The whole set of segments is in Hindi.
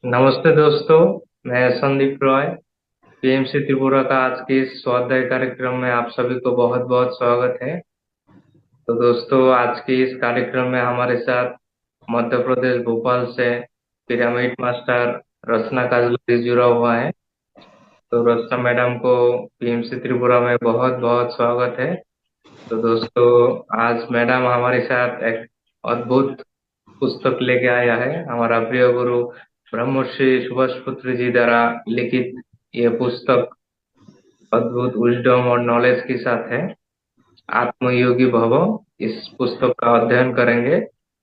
नमस्ते दोस्तों। मैं संदीप रॉय, पीएमसी त्रिपुरा का आज के इस स्वाध्याय कार्यक्रम में आप सभी को बहुत बहुत स्वागत है। तो दोस्तों, आज के इस कार्यक्रम में हमारे साथ मध्य प्रदेश भोपाल से पिरामिड मास्टर रचना काजल जुड़ा हुआ है। तो रचना मैडम को पीएमसी त्रिपुरा में बहुत बहुत स्वागत है। तो दोस्तों, आज मैडम हमारे साथ एक अद्भुत पुस्तक लेके आया है। हमारा प्रिय गुरु ब्रह्मर्षि सुभाष पुत्र जी द्वारा लिखित ये पुस्तक अद्भुत विजडम और नॉलेज के साथ है। आत्मयोगी भव। इस पुस्तक का अध्ययन करेंगे।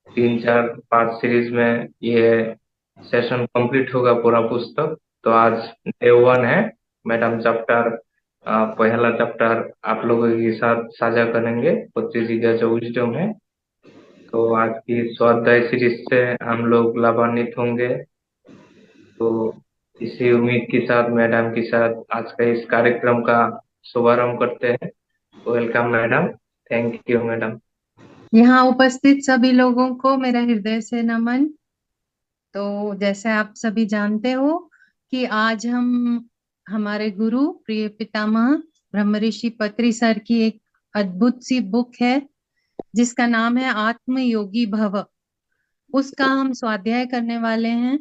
3 4 5 सीरीज में ये सेशन कंप्लीट होगा पूरा पुस्तक। तो आज डे 1 है। मैडम चैप्टर पहला चैप्टर आप लोगों के साथ साझा करेंगे। 25 जी का जो विजडम है। तो आज की स्वाध्याय सीरीज से हम लोग लाभान्वित होंगे। तो इसी उम्मीद के साथ मैडम के साथ आज का इस कार्यक्रम का शुभारंभ करते हैं। Welcome madam. Thank you madam. यहाँ उपस्थित सभी लोगों को मेरा हृदय से नमन। तो जैसे आप सभी जानते हो कि आज हम हमारे गुरु प्रिय पितामह ब्रह्मऋषि पत्री सर की एक अद्भुत सी बुक है जिसका नाम है आत्मयोगी भव। उसका हम स्वाध्याय करने वाले हैं।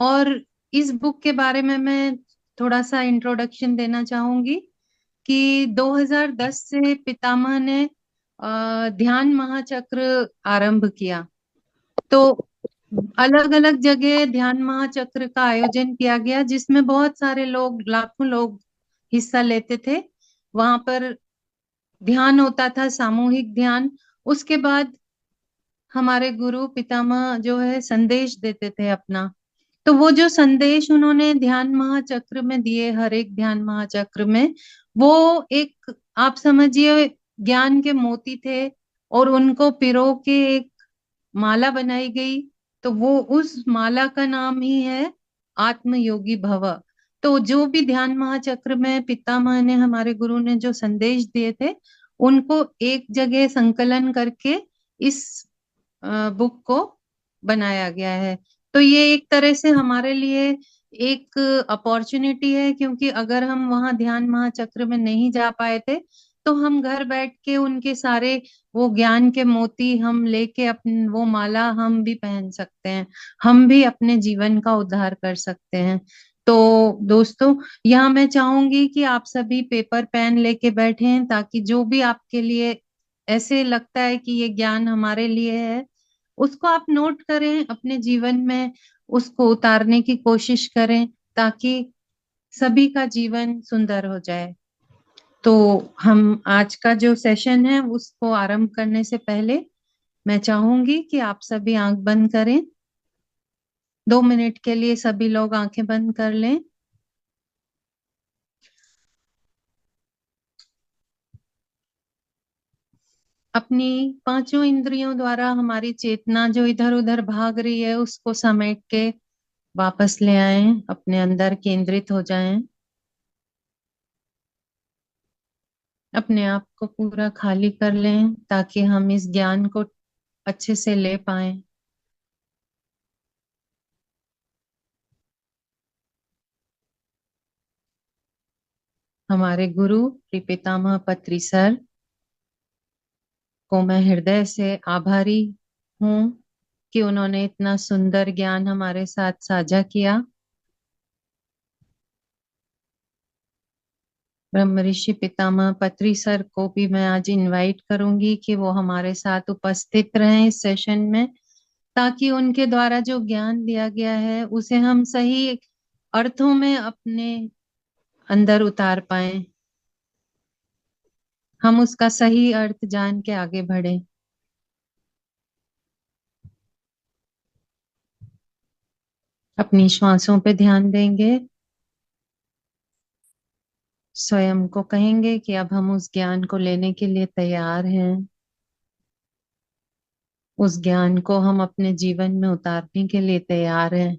और इस बुक के बारे में मैं थोड़ा सा इंट्रोडक्शन देना चाहूंगी कि 2010 से पितामह ने ध्यान महाचक्र आरंभ किया। तो अलग अलग जगह ध्यान महाचक्र का आयोजन किया गया जिसमें बहुत सारे लोग, लाखों लोग हिस्सा लेते थे। वहां पर ध्यान होता था, सामूहिक ध्यान। उसके बाद हमारे गुरु पितामह जो है संदेश देते थे अपना। तो वो जो संदेश उन्होंने ध्यान महाचक्र में दिए, हर एक ध्यान महाचक्र में, वो एक, आप समझिए, ज्ञान के मोती थे। और उनको पिरो के एक माला बनाई गई। तो वो उस माला का नाम ही है आत्मयोगी भव। तो जो भी ध्यान महाचक्र में पितामह ने, हमारे गुरु ने जो संदेश दिए थे, उनको एक जगह संकलन करके इस बुक को बनाया गया है। तो ये एक तरह से हमारे लिए एक अपॉर्चुनिटी है, क्योंकि अगर हम वहां ध्यान महाचक्र में नहीं जा पाए थे तो हम घर बैठ के उनके सारे वो ज्ञान के मोती हम लेके अपन वो माला हम भी पहन सकते हैं। हम भी अपने जीवन का उद्धार कर सकते हैं। तो दोस्तों, यहाँ मैं चाहूंगी कि आप सभी पेपर पेन लेके बैठें, ताकि जो भी आपके लिए ऐसे लगता है कि ये ज्ञान हमारे लिए है, उसको आप नोट करें, अपने जीवन में उसको उतारने की कोशिश करें, ताकि सभी का जीवन सुंदर हो जाए। तो हम आज का जो सेशन है उसको आरंभ करने से पहले मैं चाहूंगी कि आप सभी आंख बंद करें। 2 मिनट के लिए सभी लोग आंखें बंद कर लें। अपनी पांचों इंद्रियों द्वारा हमारी चेतना जो इधर उधर भाग रही है उसको समेट के वापस ले आए, अपने अंदर केंद्रित हो जाएं। अपने आप को पूरा खाली कर लें ताकि हम इस ज्ञान को अच्छे से ले पाए। हमारे गुरु श्री पितामह पत्री सर को मैं हृदय से आभारी हूँ कि उन्होंने इतना सुंदर ज्ञान हमारे साथ साझा किया। ब्रह्म ऋषि पितामह पत्री सर को भी मैं आज इनवाइट करूंगी कि वो हमारे साथ उपस्थित रहें इस सेशन में, ताकि उनके द्वारा जो ज्ञान दिया गया है उसे हम सही अर्थों में अपने अंदर उतार पाए, हम उसका सही अर्थ जान के आगे बढ़े। अपनी श्वासों पे ध्यान देंगे। स्वयं को कहेंगे कि अब हम उस ज्ञान को लेने के लिए तैयार हैं। उस ज्ञान को हम अपने जीवन में उतारने के लिए तैयार हैं।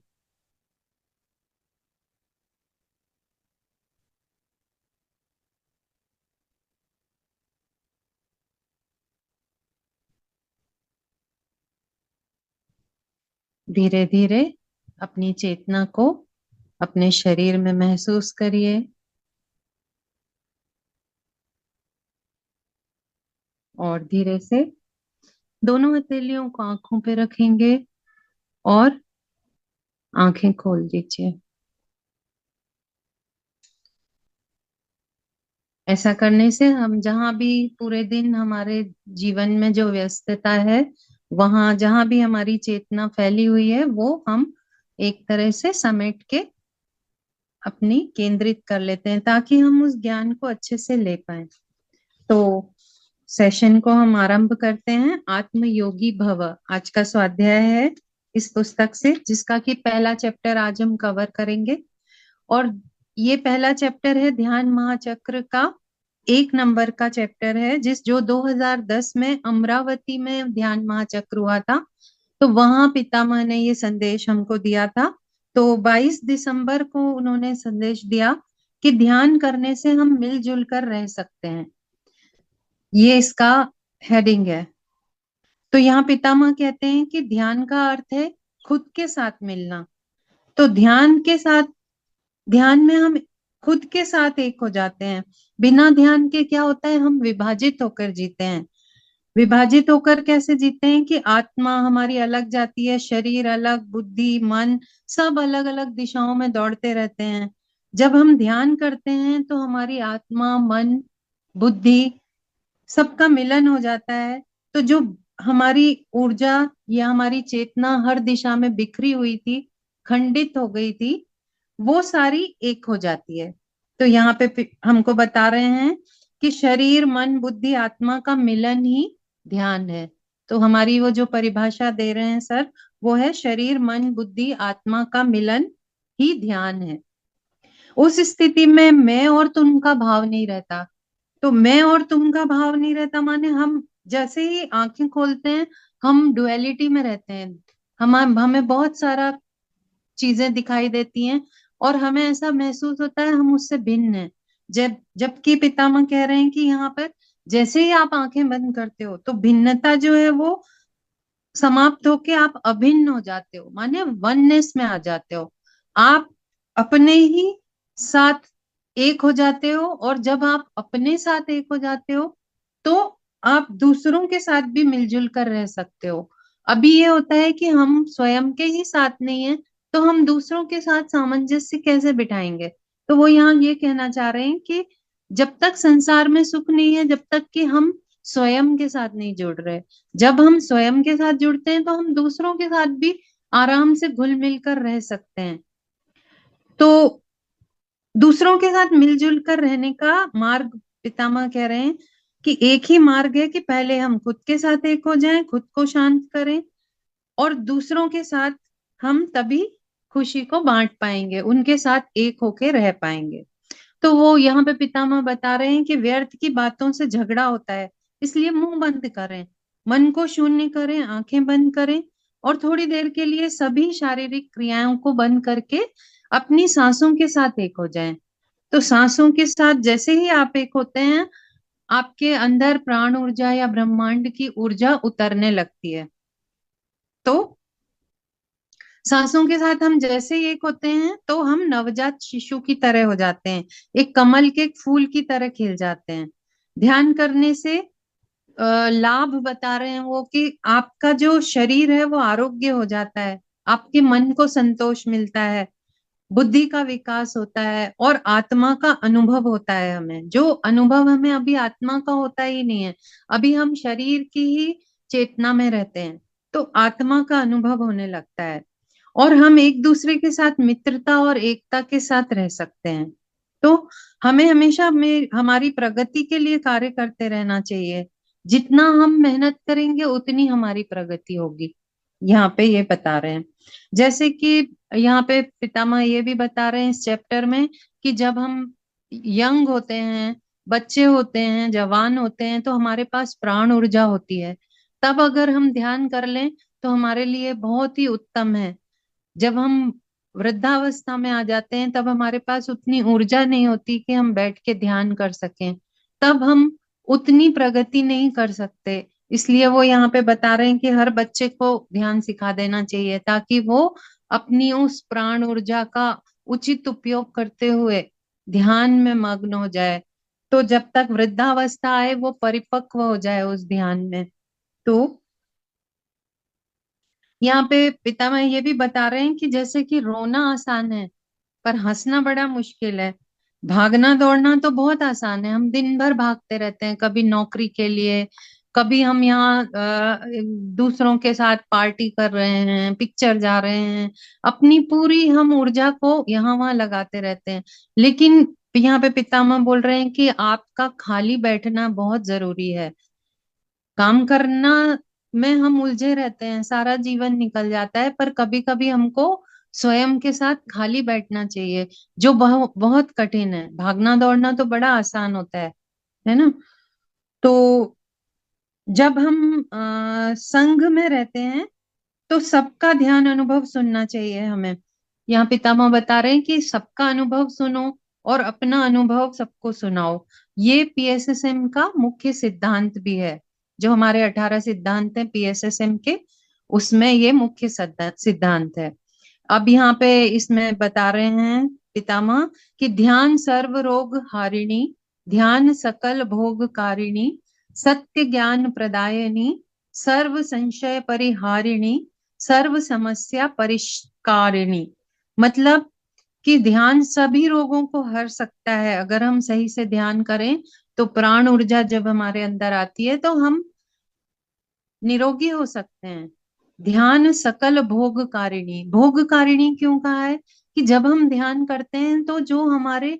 धीरे धीरे अपनी चेतना को अपने शरीर में महसूस करिए। और धीरे से दोनों हथेलियों को आंखों पे रखेंगे और आंखें खोल दीजिए। ऐसा करने से हम जहां भी पूरे दिन हमारे जीवन में जो व्यस्तता है, वहां जहां भी हमारी चेतना फैली हुई है, वो हम एक तरह से समेट के अपनी केंद्रित कर लेते हैं, ताकि हम उस ज्ञान को अच्छे से ले पाए। तो सेशन को हम आरंभ करते हैं। आत्मयोगी भव आज का स्वाध्याय है इस पुस्तक से, जिसका कि पहला चैप्टर आज हम कवर करेंगे। और ये पहला चैप्टर है ध्यान महाचक्र का 1 नंबर का चैप्टर है, जो 2010 में अमरावती में ध्यान महाचक्र हुआ था। तो वहां पितामह ने ये संदेश हमको दिया था। तो 22 दिसंबर को उन्होंने संदेश दिया कि ध्यान करने से हम मिलजुल कर रह सकते हैं। ये इसका हेडिंग है। तो यहाँ पितामह कहते हैं कि ध्यान का अर्थ है खुद के साथ मिलना। तो ध्यान में हम खुद के साथ एक हो जाते हैं। बिना ध्यान के क्या होता है, हम विभाजित होकर जीते हैं। विभाजित होकर कैसे जीते हैं कि आत्मा हमारी अलग जाती है, शरीर अलग, बुद्धि मन सब अलग अलग दिशाओं में दौड़ते रहते हैं। जब हम ध्यान करते हैं तो हमारी आत्मा मन बुद्धि सबका मिलन हो जाता है। तो जो हमारी ऊर्जा या हमारी चेतना हर दिशा में बिखरी हुई थी, खंडित हो गई थी, वो सारी एक हो जाती है। तो यहाँ पे हमको बता रहे हैं कि शरीर मन बुद्धि आत्मा का मिलन ही ध्यान है। तो हमारी वो जो परिभाषा दे रहे हैं सर, वो है शरीर मन बुद्धि आत्मा का मिलन ही ध्यान है। उस स्थिति में मैं और तुम का भाव नहीं रहता। तो मैं और तुम का भाव नहीं रहता माने हम जैसे ही आंखें खोलते हैं, हम डुअलिटी में रहते हैं। हम हमें बहुत सारा चीजें दिखाई देती हैं और हमें ऐसा महसूस होता है हम उससे भिन्न हैं। जबकि पितामह कह रहे हैं कि यहाँ पर जैसे ही आप आंखें बंद करते हो, तो भिन्नता जो है वो समाप्त होके आप अभिन्न हो जाते हो, माने वननेस में आ जाते हो। आप अपने ही साथ एक हो जाते हो, और जब आप अपने साथ एक हो जाते हो तो आप दूसरों के साथ भी मिलजुल कर रह सकते हो। अभी ये होता है कि हम स्वयं के ही साथ नहीं है, तो हम दूसरों के साथ सामंजस्य कैसे बिठाएंगे। तो वो यहाँ ये कहना चाह रहे हैं कि जब तक संसार में सुख नहीं है, जब तक कि हम स्वयं के साथ नहीं जुड़ रहे। जब हम स्वयं के साथ जुड़ते हैं तो हम दूसरों के साथ भी आराम से घुल मिल कर रह सकते हैं। तो दूसरों के साथ मिलजुल कर रहने का मार्ग पितामह कह रहे हैं कि एक ही मार्ग है कि पहले हम खुद के साथ एक हो जाएं, खुद को शांत करें, और दूसरों के साथ हम तभी खुशी को बांट पाएंगे, उनके साथ एक होके रह पाएंगे। तो वो यहाँ पे पितामह बता रहे हैं कि व्यर्थ की बातों से झगड़ा होता है, इसलिए मुंह बंद करें, मन को शून्य करें, आंखें बंद करें, और थोड़ी देर के लिए सभी शारीरिक क्रियाओं को बंद करके अपनी सांसों के साथ एक हो जाएं। तो सांसों के साथ जैसे ही आप एक होते हैं, आपके अंदर प्राण ऊर्जा या ब्रह्मांड की ऊर्जा उतरने लगती है। तो सांसों के साथ हम जैसे ही एक होते हैं तो हम नवजात शिशु की तरह हो जाते हैं, एक कमल के फूल की तरह खिल जाते हैं। ध्यान करने से लाभ बता रहे हैं वो कि आपका जो शरीर है वो आरोग्य हो जाता है, आपके मन को संतोष मिलता है, बुद्धि का विकास होता है, और आत्मा का अनुभव होता है। हमें जो अनुभव हमें अभी आत्मा का होता ही नहीं है, अभी हम शरीर की ही चेतना में रहते हैं। तो आत्मा का अनुभव होने लगता है, और हम एक दूसरे के साथ मित्रता और एकता के साथ रह सकते हैं। तो हमें हमेशा हमारी प्रगति के लिए कार्य करते रहना चाहिए। जितना हम मेहनत करेंगे उतनी हमारी प्रगति होगी, यहाँ पे ये बता रहे हैं। जैसे कि यहाँ पे पितामह ये भी बता रहे हैं इस चैप्टर में कि जब हम यंग होते हैं, बच्चे होते हैं, जवान होते हैं, तो हमारे पास प्राण ऊर्जा होती है। तब अगर हम ध्यान कर लें तो हमारे लिए बहुत ही उत्तम है। जब हम वृद्धावस्था में आ जाते हैं तब हमारे पास उतनी ऊर्जा नहीं होती कि हम बैठ के ध्यान कर सकें, तब हम उतनी प्रगति नहीं कर सकते। इसलिए वो यहाँ पे बता रहे हैं कि हर बच्चे को ध्यान सिखा देना चाहिए, ताकि वो अपनी उस प्राण ऊर्जा का उचित उपयोग करते हुए ध्यान में मग्न हो जाए, तो जब तक वृद्धावस्था आए वो परिपक्व हो जाए उस ध्यान में। तो यहाँ पे पितामह ये भी बता रहे हैं कि जैसे कि रोना आसान है पर हंसना बड़ा मुश्किल है। भागना दौड़ना तो बहुत आसान है, हम दिन भर भागते रहते हैं, कभी नौकरी के लिए, कभी हम यहाँ दूसरों के साथ पार्टी कर रहे हैं, पिक्चर जा रहे हैं, अपनी पूरी हम ऊर्जा को यहाँ वहां लगाते रहते हैं। लेकिन यहाँ पे पितामह बोल रहे हैं कि आपका खाली बैठना बहुत जरूरी है। काम करना में हम उलझे रहते हैं, सारा जीवन निकल जाता है, पर कभी कभी हमको स्वयं के साथ खाली बैठना चाहिए, जो बहुत कठिन है। भागना दौड़ना तो बड़ा आसान होता है ना। तो जब हम संघ में रहते हैं तो सबका ध्यान अनुभव सुनना चाहिए हमें। यहाँ पितामह बता रहे हैं कि सबका अनुभव सुनो और अपना अनुभव सबको सुनाओ। ये पीएसएसएम का मुख्य सिद्धांत भी है। जो हमारे 18 सिद्धांत हैं पीएसएसएम के, उसमें ये मुख्य सिद्धांत है। अब यहाँ पे इसमें बता रहे हैं पितामह कि ध्यान सर्व रोग हारिणी, ध्यान सकल भोग कारिणी, सत्य ज्ञान प्रदायिनी, सर्व संशय परिहारिणी, सर्व समस्या परिष्कारिणी। मतलब कि ध्यान सभी रोगों को हर सकता है अगर हम सही से ध्यान करें। तो प्राण ऊर्जा जब हमारे अंदर आती है तो हम निरोगी हो सकते हैं। ध्यान सकल भोगकारिणी, भोगकारिणी क्यों कहा है? कि जब हम ध्यान करते हैं तो जो हमारे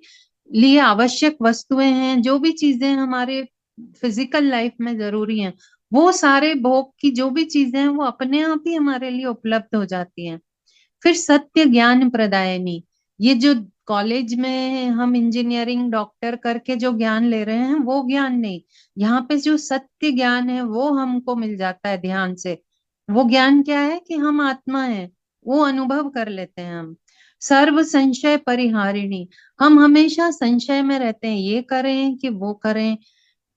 लिए आवश्यक वस्तुएं हैं, जो भी चीजें हमारे फिजिकल लाइफ में जरूरी हैं, वो सारे भोग की जो भी चीजें हैं वो अपने आप ही हमारे लिए उपलब्ध हो जाती हैं। फिर सत्य ज्ञान प्रदायनी, ये जो कॉलेज में हम इंजीनियरिंग डॉक्टर करके जो ज्ञान ले रहे हैं वो ज्ञान नहीं, यहाँ पे जो सत्य ज्ञान है वो हमको मिल जाता है ध्यान से। वो ज्ञान क्या है? कि हम आत्मा है, वो अनुभव कर लेते हैं हम। सर्व संशय परिहारिणी, हम हमेशा संशय में रहते हैं, ये करें कि वो करें,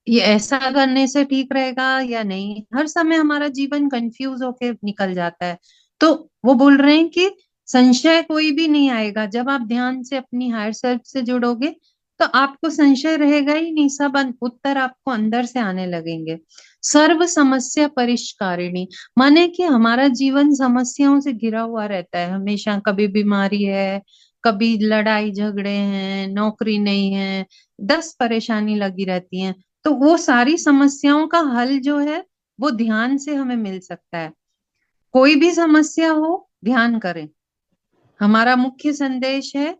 ये ऐसा करने से ठीक रहेगा या नहीं, हर समय हमारा जीवन कंफ्यूज होके निकल जाता है। तो वो बोल रहे हैं कि संशय कोई भी नहीं आएगा जब आप ध्यान से अपनी हायर सेल्फ से जुड़ोगे। तो आपको संशय रहेगा ही नहीं, सब उत्तर आपको अंदर से आने लगेंगे। सर्व समस्या परिष्कारिणी, माने कि हमारा जीवन समस्याओं से घिरा हुआ रहता है हमेशा, कभी बीमारी है, कभी लड़ाई झगड़े हैं, नौकरी नहीं है, 10 परेशानी लगी रहती है। तो वो सारी समस्याओं का हल जो है वो ध्यान से हमें मिल सकता है। कोई भी समस्या हो, ध्यान करें, हमारा मुख्य संदेश है।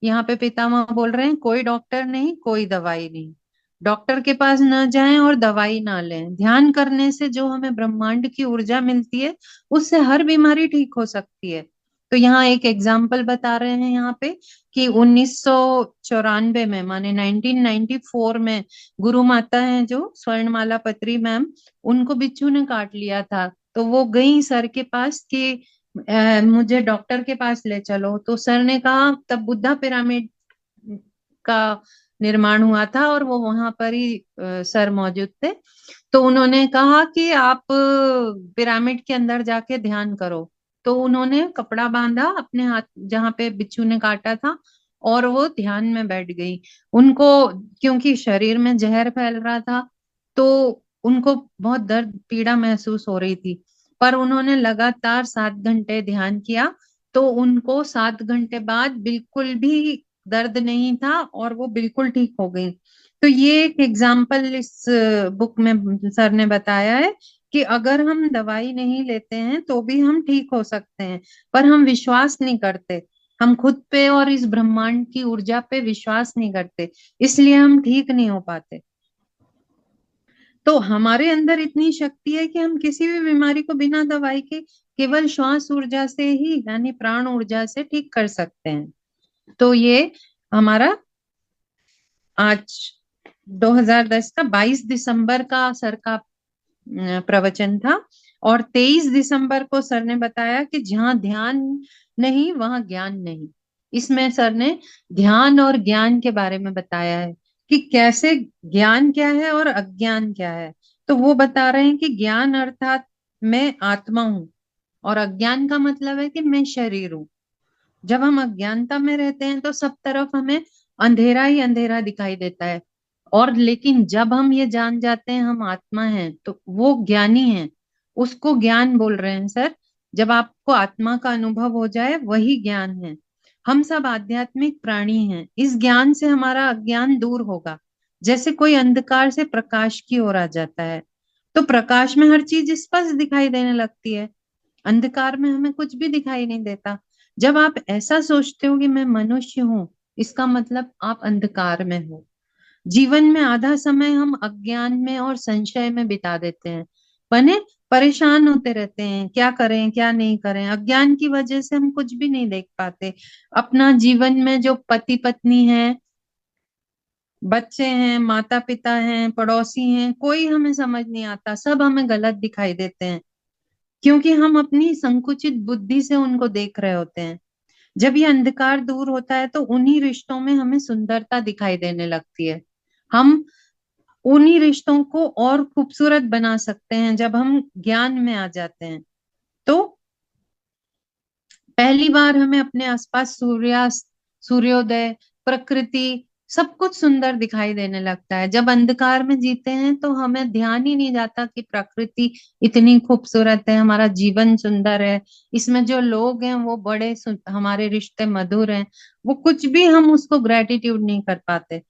यहाँ पे पितामह बोल रहे हैं कोई डॉक्टर नहीं, कोई दवाई नहीं, डॉक्टर के पास न जाएं और दवाई ना लें। ध्यान करने से जो हमें ब्रह्मांड की ऊर्जा मिलती है उससे हर बीमारी ठीक हो सकती है। तो यहाँ एक एग्जाम्पल बता रहे हैं यहाँ पे कि 1994 में, माने 1994 में, गुरु माता हैं जो स्वर्णमाला पत्री मैम, उनको बिच्छू ने काट लिया था। तो वो गई सर के पास कि मुझे डॉक्टर के पास ले चलो। तो सर ने कहा, तब बुद्धा पिरामिड का निर्माण हुआ था और वो वहां पर ही सर मौजूद थे। तो उन्होंने कहा कि आप पिरामिड के अंदर जाके ध्यान करो। तो उन्होंने कपड़ा बांधा अपने हाथ जहाँ पे बिच्छू ने काटा था और वो ध्यान में बैठ गई। उनको, क्योंकि शरीर में जहर फैल रहा था, तो उनको बहुत दर्द पीड़ा महसूस हो रही थी। पर उन्होंने लगातार 7 घंटे ध्यान किया, तो उनको 7 घंटे बाद बिल्कुल भी दर्द नहीं था और वो बिल्कुल ठीक हो गई। तो ये एक एग्जाम्पल इस बुक में सर ने बताया है कि अगर हम दवाई नहीं लेते हैं तो भी हम ठीक हो सकते हैं, पर हम विश्वास नहीं करते, हम खुद पे और इस ब्रह्मांड की ऊर्जा पे विश्वास नहीं करते, इसलिए हम ठीक नहीं हो पाते। तो हमारे अंदर इतनी शक्ति है कि हम किसी भी बीमारी को बिना दवाई के केवल श्वास ऊर्जा से ही, यानी प्राण ऊर्जा से ठीक कर सकते हैं। तो ये हमारा आज 2010 का 22 दिसंबर का सर का प्रवचन था। और 23 दिसंबर को सर ने बताया कि जहाँ ध्यान नहीं वहां ज्ञान नहीं। इसमें सर ने ध्यान और ज्ञान के बारे में बताया है कि कैसे ज्ञान क्या है और अज्ञान क्या है। तो वो बता रहे हैं कि ज्ञान अर्थात मैं आत्मा हूँ, और अज्ञान का मतलब है कि मैं शरीर हूँ। जब हम अज्ञानता में रहते हैं तो सब तरफ हमें अंधेरा ही अंधेरा दिखाई देता है। और लेकिन जब हम ये जान जाते हैं हम आत्मा हैं तो वो ज्ञानी है, उसको ज्ञान बोल रहे हैं सर। जब आपको आत्मा का अनुभव हो जाए वही ज्ञान है। हम सब आध्यात्मिक प्राणी हैं, इस ज्ञान से हमारा अज्ञान दूर होगा। जैसे कोई अंधकार से प्रकाश की ओर आ जाता है तो प्रकाश में हर चीज स्पष्ट दिखाई देने लगती है, अंधकार में हमें कुछ भी दिखाई नहीं देता। जब आप ऐसा सोचते हो कि मैं मनुष्य हूँ, इसका मतलब आप अंधकार में हो। जीवन में आधा समय हम अज्ञान में और संशय में बिता देते हैं। बने परेशान होते रहते हैं, क्या करें क्या नहीं करें। अज्ञान की वजह से हम कुछ भी नहीं देख पाते। अपना जीवन में जो पति पत्नी है, बच्चे हैं, माता पिता हैं, पड़ोसी हैं, कोई हमें समझ नहीं आता, सब हमें गलत दिखाई देते हैं, क्योंकि हम अपनी संकुचित बुद्धि से उनको देख रहे होते हैं। जब ये अंधकार दूर होता है तो उन्हीं रिश्तों में हमें सुंदरता दिखाई देने लगती है। हम उन्हीं रिश्तों को और खूबसूरत बना सकते हैं जब हम ज्ञान में आ जाते हैं। तो पहली बार हमें अपने आसपास सूर्यास्त, सूर्योदय, प्रकृति, सब कुछ सुंदर दिखाई देने लगता है। जब अंधकार में जीते हैं तो हमें ध्यान ही नहीं जाता कि प्रकृति इतनी खूबसूरत है, हमारा जीवन सुंदर है, इसमें जो लोग हैं वो बड़े हमारे रिश्ते मधुर हैं। वो कुछ भी हम उसको ग्रेटिट्यूड नहीं कर पाते।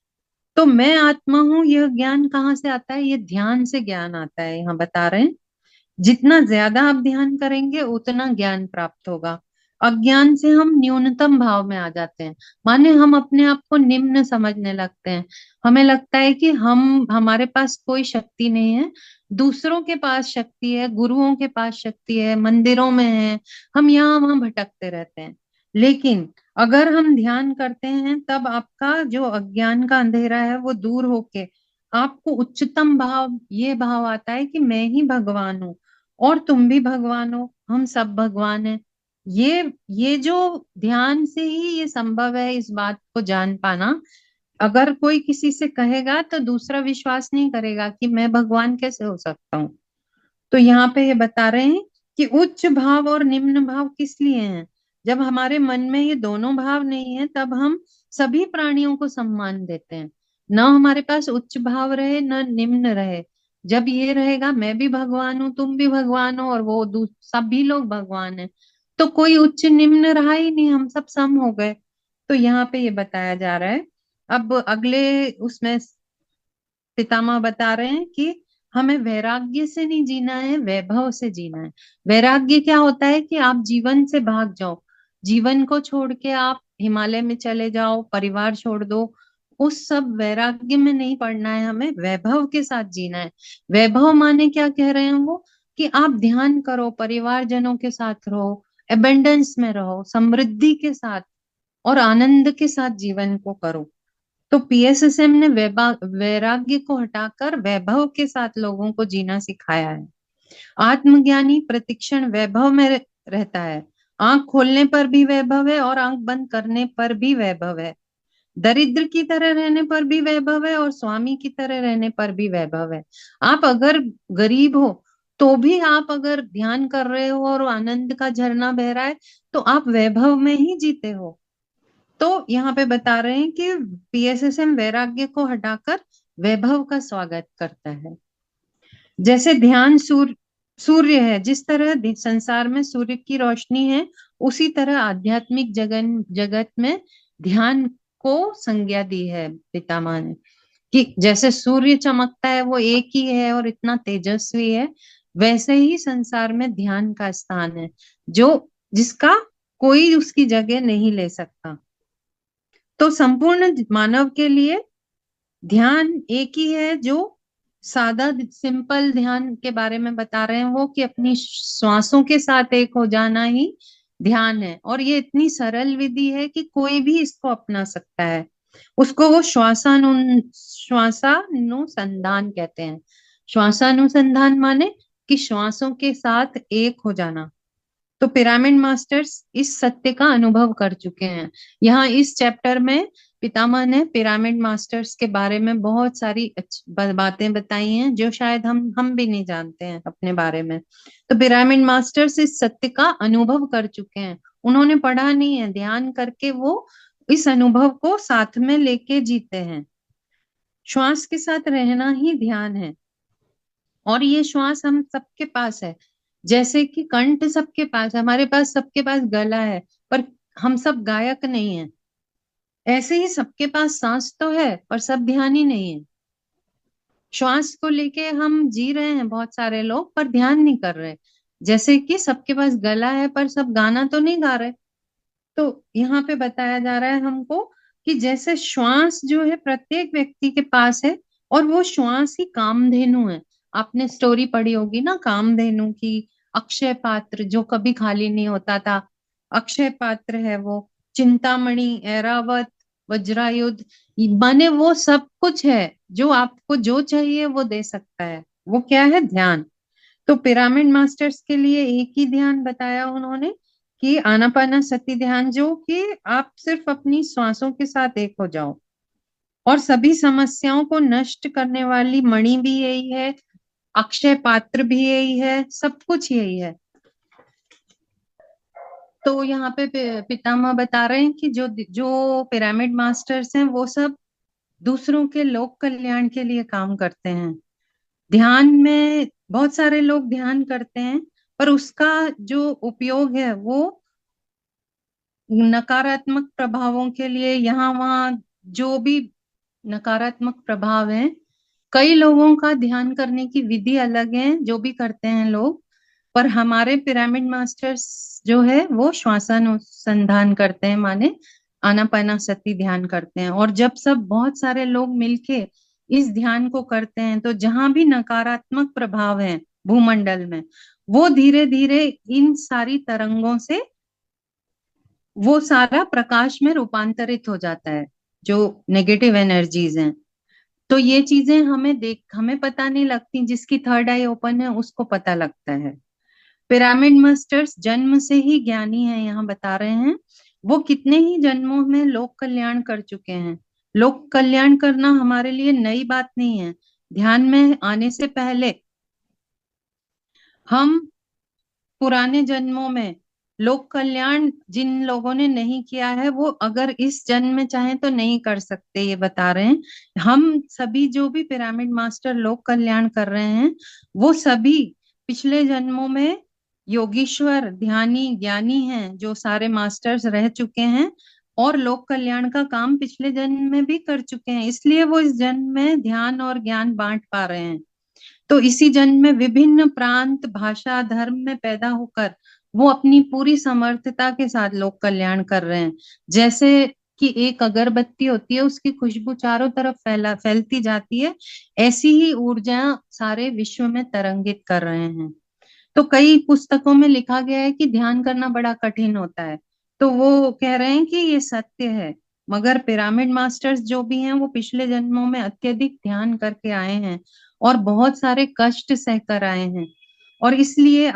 तो मैं आत्मा हूँ, यह ज्ञान कहाँ से आता है? ये ध्यान से ज्ञान आता है, यहाँ बता रहे हैं। जितना ज्यादा आप ध्यान करेंगे उतना ज्ञान प्राप्त होगा। अज्ञान से हम न्यूनतम भाव में आ जाते हैं, माने हम अपने आप को निम्न समझने लगते हैं। हमें लगता है कि हम, हमारे पास कोई शक्ति नहीं है, दूसरों के पास शक्ति है, गुरुओं के पास शक्ति है, मंदिरों में है। हम यहाँ वहां भटकते रहते हैं। लेकिन अगर हम ध्यान करते हैं तब आपका जो अज्ञान का अंधेरा है वो दूर होके आपको उच्चतम भाव, ये भाव आता है कि मैं ही भगवान हूँ और तुम भी भगवान हो, हम सब भगवान हैं। ये जो ध्यान से ही ये संभव है, इस बात को जान पाना। अगर कोई किसी से कहेगा तो दूसरा विश्वास नहीं करेगा कि मैं भगवान कैसे हो सकता हूँ। तो यहाँ पे ये बता रहे हैं कि उच्च भाव और निम्न भाव किस लिए हैं। जब हमारे मन में ये दोनों भाव नहीं है तब हम सभी प्राणियों को सम्मान देते हैं। न हमारे पास उच्च भाव रहे न निम्न रहे। जब ये रहेगा मैं भी भगवान हूँ, तुम भी भगवान हो और वो सभी लोग भगवान हैं, तो कोई उच्च निम्न रहा ही नहीं, हम सब सम हो गए। तो यहाँ पे ये बताया जा रहा है। अब अगले उसमें पितामह बता रहे हैं कि हमें वैराग्य से नहीं जीना है, वैभव से जीना है। वैराग्य क्या होता है कि आप जीवन से भाग जाओ, जीवन को छोड़ के आप हिमालय में चले जाओ, परिवार छोड़ दो। उस सब वैराग्य में नहीं पड़ना है, हमें वैभव के साथ जीना है। वैभव माने क्या कह रहे हैं वो, कि आप ध्यान करो, परिवारजनों के साथ रहो, एबेंडेंस में रहो, समृद्धि के साथ और आनंद के साथ जीवन को करो। तो पीएसएसएम ने वैराग्य को हटाकर वैभव के साथ लोगों को जीना सिखाया है। आत्मज्ञानी प्रतिक्षण वैभव में रहता है। आंख खोलने पर भी वैभव है और आंख बंद करने पर भी वैभव है। दरिद्र की तरह रहने पर भी वैभव है और स्वामी की तरह रहने पर भी वैभव है। आप अगर गरीब हो तो भी आप अगर ध्यान कर रहे हो और आनंद का झरना बह रहा है तो आप वैभव में ही जीते हो। तो यहाँ पे बता रहे हैं कि पीएसएसएम वैराग्य को हटाकर वैभव का स्वागत करता है। जैसे ध्यान सूर्य है, जिस तरह संसार में सूर्य की रोशनी है, उसी तरह आध्यात्मिक जगन जगत में ध्यान को संज्ञा दी है पितामह ने, कि जैसे सूर्य चमकता है वो एक ही है और इतना तेजस्वी है, वैसे ही संसार में ध्यान का स्थान है, जो जिसका कोई उसकी जगह नहीं ले सकता। तो संपूर्ण मानव के लिए ध्यान एक ही है। जो सादा सिंपल ध्यान के बारे में बता रहे हैं वो, कि अपनी श्वासों के साथ एक हो जाना ही ध्यान है। और ये इतनी सरल विधि है कि कोई भी इसको अपना सकता है। उसको वो श्वासानुसंधान कहते हैं। श्वासानुसंधान माने कि श्वासों के साथ एक हो जाना। तो पिरामिड मास्टर्स इस सत्य का अनुभव कर चुके हैं। यहाँ इस चैप्टर में पितामह ने पिरामिड मास्टर्स के बारे में बहुत सारी बातें बताई हैं जो शायद हम भी नहीं जानते हैं अपने बारे में। तो पिरामिड मास्टर्स इस सत्य का अनुभव कर चुके हैं। उन्होंने पढ़ा नहीं है, ध्यान करके वो इस अनुभव को साथ में लेके जीते हैं। श्वास के साथ रहना ही ध्यान है, और ये श्वास हम सबके पास है। जैसे कि कंठ सबके पास है, हमारे पास सबके पास गला है, पर हम सब गायक नहीं है। ऐसे ही सबके पास सांस तो है पर सब ध्यान ही नहीं है। श्वास को लेके हम जी रहे हैं बहुत सारे लोग, पर ध्यान नहीं कर रहे। जैसे कि सबके पास गला है पर सब गाना तो नहीं गा रहे। तो यहाँ पे बताया जा रहा है हमको कि जैसे श्वास जो है प्रत्येक व्यक्ति के पास है, और वो श्वास ही कामधेनु है। आपने स्टोरी पढ़ी होगी ना कामधेनु की। अक्षय पात्र जो कभी खाली नहीं होता था, अक्षय पात्र है वो। चिंतामणि, ऐरावत, वज्रायुध, माने वो सब कुछ है। जो आपको जो चाहिए वो दे सकता है। वो क्या है? ध्यान। तो पिरामिड मास्टर्स के लिए एक ही ध्यान बताया उन्होंने कि आनापानासती ध्यान, जो कि आप सिर्फ अपनी श्वासों के साथ एक हो जाओ। और सभी समस्याओं को नष्ट करने वाली मणि भी यही है, अक्षय पात्र भी यही है, सब कुछ यही है। तो यहाँ पे पितामह बता रहे हैं कि जो जो पिरामिड मास्टर्स हैं वो सब दूसरों के लोक कल्याण के लिए काम करते हैं। ध्यान में बहुत सारे लोग ध्यान करते हैं, पर उसका जो उपयोग है वो नकारात्मक प्रभावों के लिए, यहाँ वहाँ जो भी नकारात्मक प्रभाव है। कई लोगों का ध्यान करने की विधि अलग है जो भी करते हैं लोग, पर हमारे पिरामिड मास्टर्स जो है वो श्वासानुसंधान करते हैं, माने आनापानासती ध्यान करते हैं। और जब सब बहुत सारे लोग मिलके इस ध्यान को करते हैं तो जहां भी नकारात्मक प्रभाव है भूमंडल में, वो धीरे धीरे इन सारी तरंगों से वो सारा प्रकाश में रूपांतरित हो जाता है, जो नेगेटिव एनर्जीज हैं। तो ये चीजें हमें पता नहीं लगती, जिसकी थर्ड आई ओपन है उसको पता लगता है। पिरामिड मास्टर्स जन्म से ही ज्ञानी है, यहाँ बता रहे हैं। वो कितने ही जन्मों में लोक कल्याण कर चुके हैं। लोक कल्याण करना हमारे लिए नई बात नहीं है। ध्यान में आने से पहले हम पुराने जन्मों में लोक कल्याण जिन लोगों ने नहीं किया है, वो अगर इस जन्म में चाहें तो नहीं कर सकते, ये बता रहे हैं। हम सभी जो भी पिरामिड मास्टर लोक कल्याण कर रहे हैं, वो सभी पिछले जन्मों में योगीश्वर, ध्यानी, ज्ञानी हैं, जो सारे मास्टर्स रह चुके हैं और लोक कल्याण का काम पिछले जन्म में भी कर चुके हैं, इसलिए वो इस जन्म में ध्यान और ज्ञान बांट पा रहे हैं। तो इसी जन्म में विभिन्न प्रांत, भाषा, धर्म में पैदा होकर वो अपनी पूरी समर्थता के साथ लोक कल्याण कर रहे हैं। जैसे कि एक अगरबत्ती होती है, उसकी खुशबू चारों तरफ फैलती जाती है, ऐसी ही ऊर्जा सारे विश्व में तरंगित कर रहे हैं। तो कई पुस्तकों में लिखा गया है कि ध्यान करना बड़ा कठिन होता है, तो वो कह रहे हैं कि ये सत्य है। मगर पिरामिड मास्टर्स जो भी हैं वो पिछले जन्मों में अत्यधिक ध्यान करके आए हैं और बहुत सारे कष्ट सहकर आए हैं, और इसलिए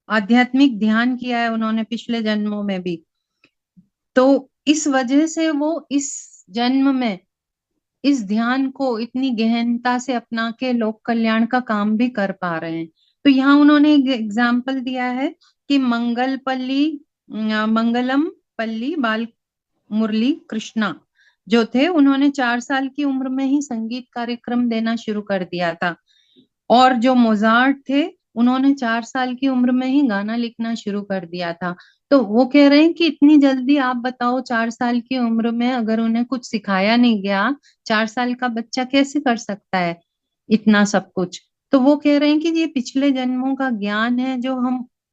आध्यात्मिक ध्यान किया है उन्होंने पिछले जन्मों में भी। तो इस वजह से वो इस जन्म में इस ध्यान को इतनी गहनता से अपना के लोक कल्याण का काम भी कर पा रहे हैं। तो यहाँ उन्होंने एक एग्जाम्पल दिया है कि मंगलम पल्ली बाल मुरली कृष्णा जो थे, उन्होंने 4 साल की उम्र में ही संगीत कार्यक्रम देना शुरू कर दिया था। और जो मोजार्ट थे, उन्होंने 4 साल की उम्र में ही गाना लिखना शुरू कर दिया था। तो वो कह रहे हैं कि इतनी जल्दी, आप बताओ, 4 साल की उम्र में अगर उन्हें कुछ सिखाया नहीं गया, 4 साल का बच्चा कैसे कर सकता है इतना सब कुछ? तो वो कह रहे हैं कि ये पिछले जन्मों का ज्ञान है, जो